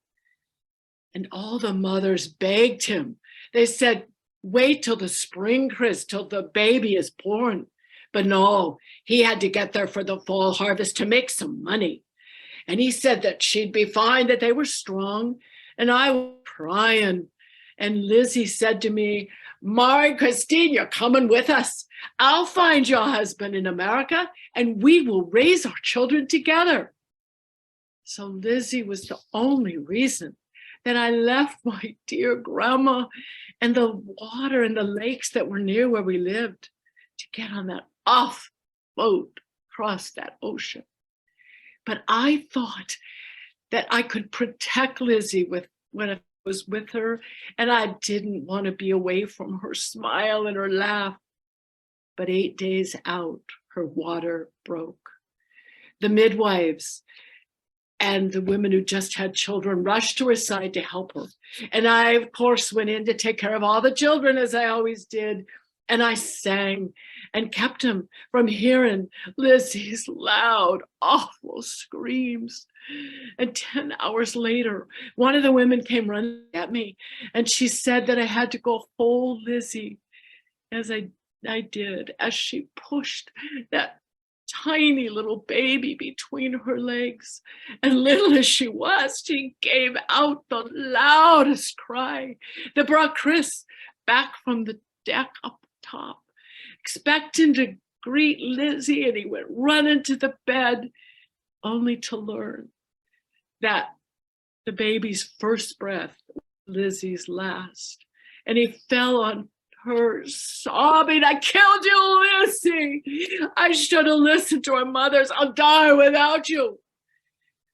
And all the mothers begged him. They said, wait till the spring, Chris, till the baby is born. But no, he had to get there for the fall harvest to make some money. And he said that she'd be fine, that they were strong. And I was crying. And Lizzie said to me, Maren Christine, you're coming with us. I'll find your husband in America and we will raise our children together. So Lizzie was the only reason that I left my dear grandma and the water and the lakes that were near where we lived to get on that off boat across that ocean. But I thought that I could protect Lizzie when I was with her, and I didn't want to be away from her smile and her laugh. But 8 days out, her water broke. The midwives and the women who just had children rushed to her side to help her. And I, of course, went in to take care of all the children, as I always did. And I sang and kept him from hearing Lizzie's loud, awful screams. And 10 hours later, one of the women came running at me, and she said that I had to go hold Lizzie, as I did, as she pushed that tiny little baby between her legs. And little as she was, she gave out the loudest cry that brought Chris back from the deck up top, expecting to greet Lizzie, and he went running to the bed, only to learn that the baby's first breath was Lizzie's last. And he fell on her sobbing, "I killed you, Lizzie. I should have listened to her mother's. I'll die without you."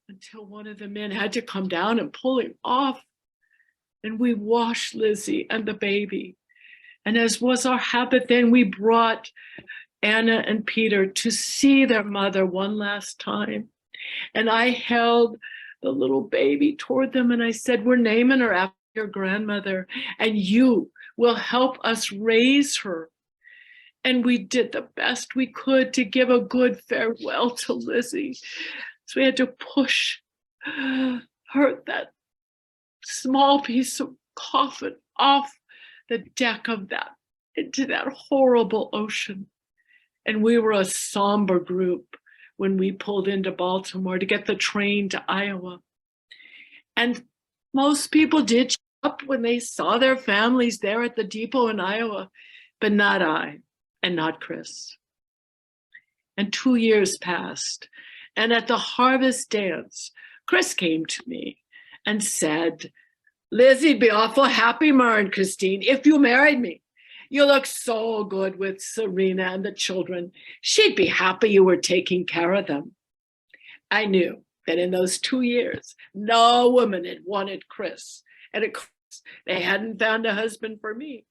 Until one of the men had to come down and pull him off. And we washed Lizzie and the baby. And as was our habit then, we brought Anna and Peter to see their mother one last time. And I held the little baby toward them, and I said, "We're naming her after your grandmother, and you will help us raise her." And we did the best we could to give a good farewell to Lizzie. So we had to push her, that small piece of coffin, off the deck of that, into that horrible ocean. And we were a somber group when we pulled into Baltimore to get the train to Iowa. And most people did show up when they saw their families there at the depot in Iowa, but not I, and not Chris. And 2 years passed, and at the harvest dance, Chris came to me and said, "Lizzie'd be awful happy, Ma and Christine, if you married me. You look so good with Serena and the children. She'd be happy you were taking care of them." I knew that in those 2 years, no woman had wanted Chris. And of course, they hadn't found a husband for me.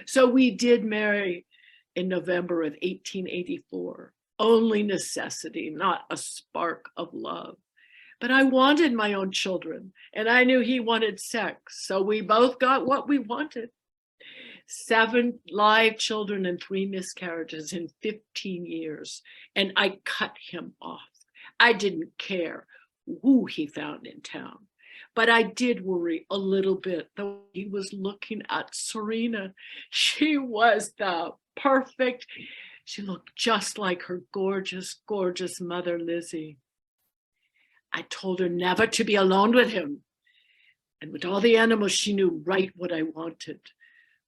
So we did marry in November of 1884. Only necessity, not a spark of love. But I wanted my own children, and I knew he wanted sex. So we both got what we wanted. 7 live children and 3 miscarriages in 15 years. And I cut him off. I didn't care who he found in town. But I did worry a little bit, though he was looking at Serena. She was the perfect, she looked just like her gorgeous, gorgeous mother, Lizzie. I told her never to be alone with him. And with all the animals, she knew right what I wanted.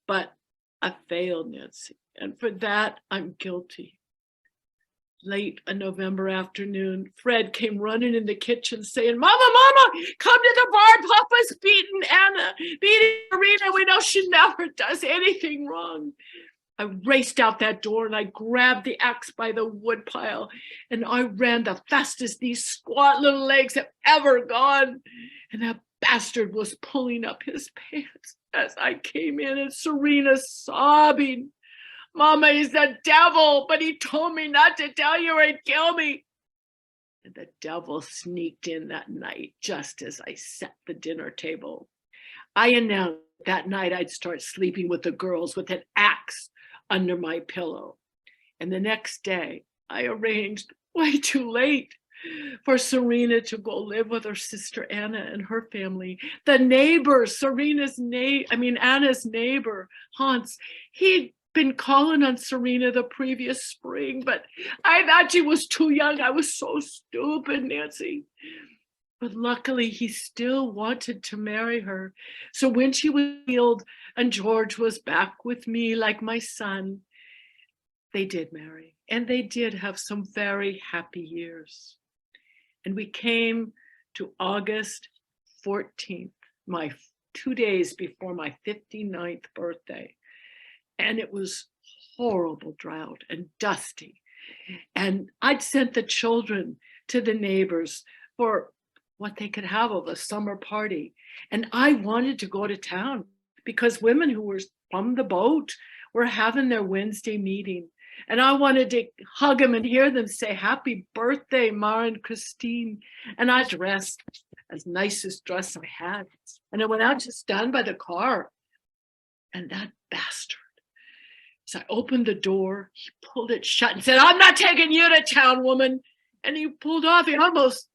But I failed, Nancy, and for that, I'm guilty. Late a November afternoon, Fred came running in the kitchen saying, Mama, come to the barn. Papa's beating Anna, beating Rita. We know she never does anything wrong." I raced out that door and I grabbed the axe by the wood pile, and I ran the fastest these squat little legs have ever gone. And that bastard was pulling up his pants as I came in, and Serena sobbing, "Mama, he's the devil, but he told me not to tell you or he'd kill me." And the devil sneaked in that night just as I set the dinner table. I announced that night I'd start sleeping with the girls with an axe under my pillow. And the next day, I arranged way too late for Serena to go live with her sister Anna and her family. The neighbor, Anna's neighbor, Hans, he'd been calling on Serena the previous spring, but I thought she was too young. I was so stupid, Nancy. But luckily, he still wanted to marry her. So when she was healed and George was back with me like my son, they did marry. And they did have some very happy years. And we came to August 14th, 2 days before my 59th birthday. And it was horrible drought and dusty. And I'd sent the children to the neighbors for what they could have of a summer party. And I wanted to go to town because women who were from the boat were having their Wednesday meeting. And I wanted to hug them and hear them say, "Happy birthday, Mara and Christine." And I dressed as nicest dress I had. And I went out to stand by the car. And that bastard, as I opened the door, he pulled it shut and said, "I'm not taking you to town, woman." And he pulled off. He almost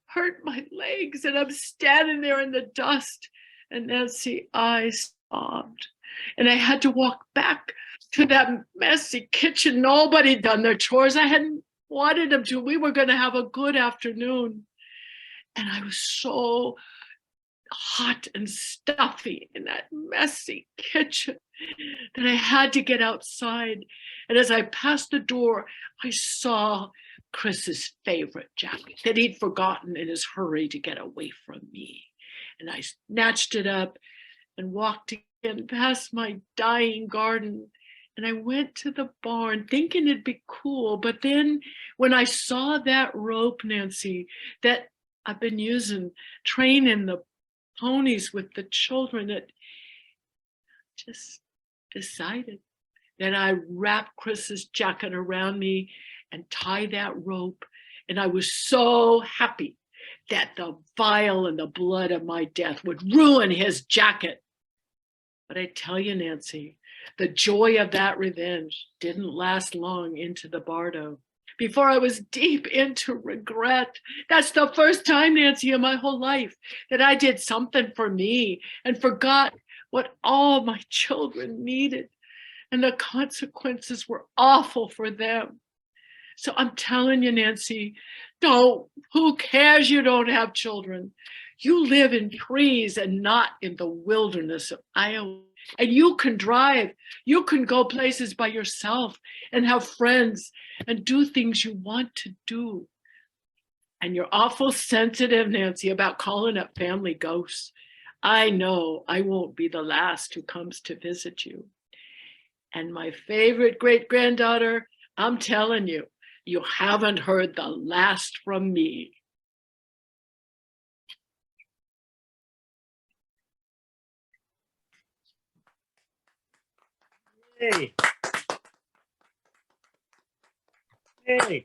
hurt my legs. And I'm standing there in the dust. And Nancy, I sobbed. And I had to walk back to that messy kitchen. Nobody had done their chores. I hadn't wanted them to. We were going to have a good afternoon. And I was so hot and stuffy in that messy kitchen that I had to get outside. And as I passed the door, I saw Chris's favorite jacket that he'd forgotten in his hurry to get away from me. And I snatched it up and walked again past my dying garden. And I went to the barn thinking it'd be cool. But then when I saw that rope, Nancy, that I've been using, training the ponies with the children, that just decided that I wrap Chris's jacket around me and tie that rope. And I was so happy that the vial and the blood of my death would ruin his jacket. But I tell you, Nancy, the joy of that revenge didn't last long into the bardo. Before I was deep into regret. That's the first time, Nancy, in my whole life that I did something for me and forgot what all my children needed. And the consequences were awful for them. So I'm telling you, Nancy, who cares you don't have children? You live in trees and not in the wilderness of Iowa. And you can drive, you can go places by yourself and have friends and do things you want to do. And you're awful sensitive, Nancy, about calling up family ghosts. I know I won't be the last who comes to visit you. And my favorite great-granddaughter, I'm telling you, you haven't heard the last from me. Hey. Hey.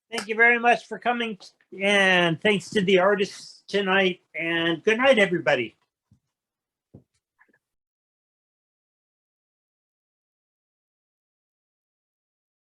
Thank you very much for coming, and thanks to the artists tonight, and good night, everybody.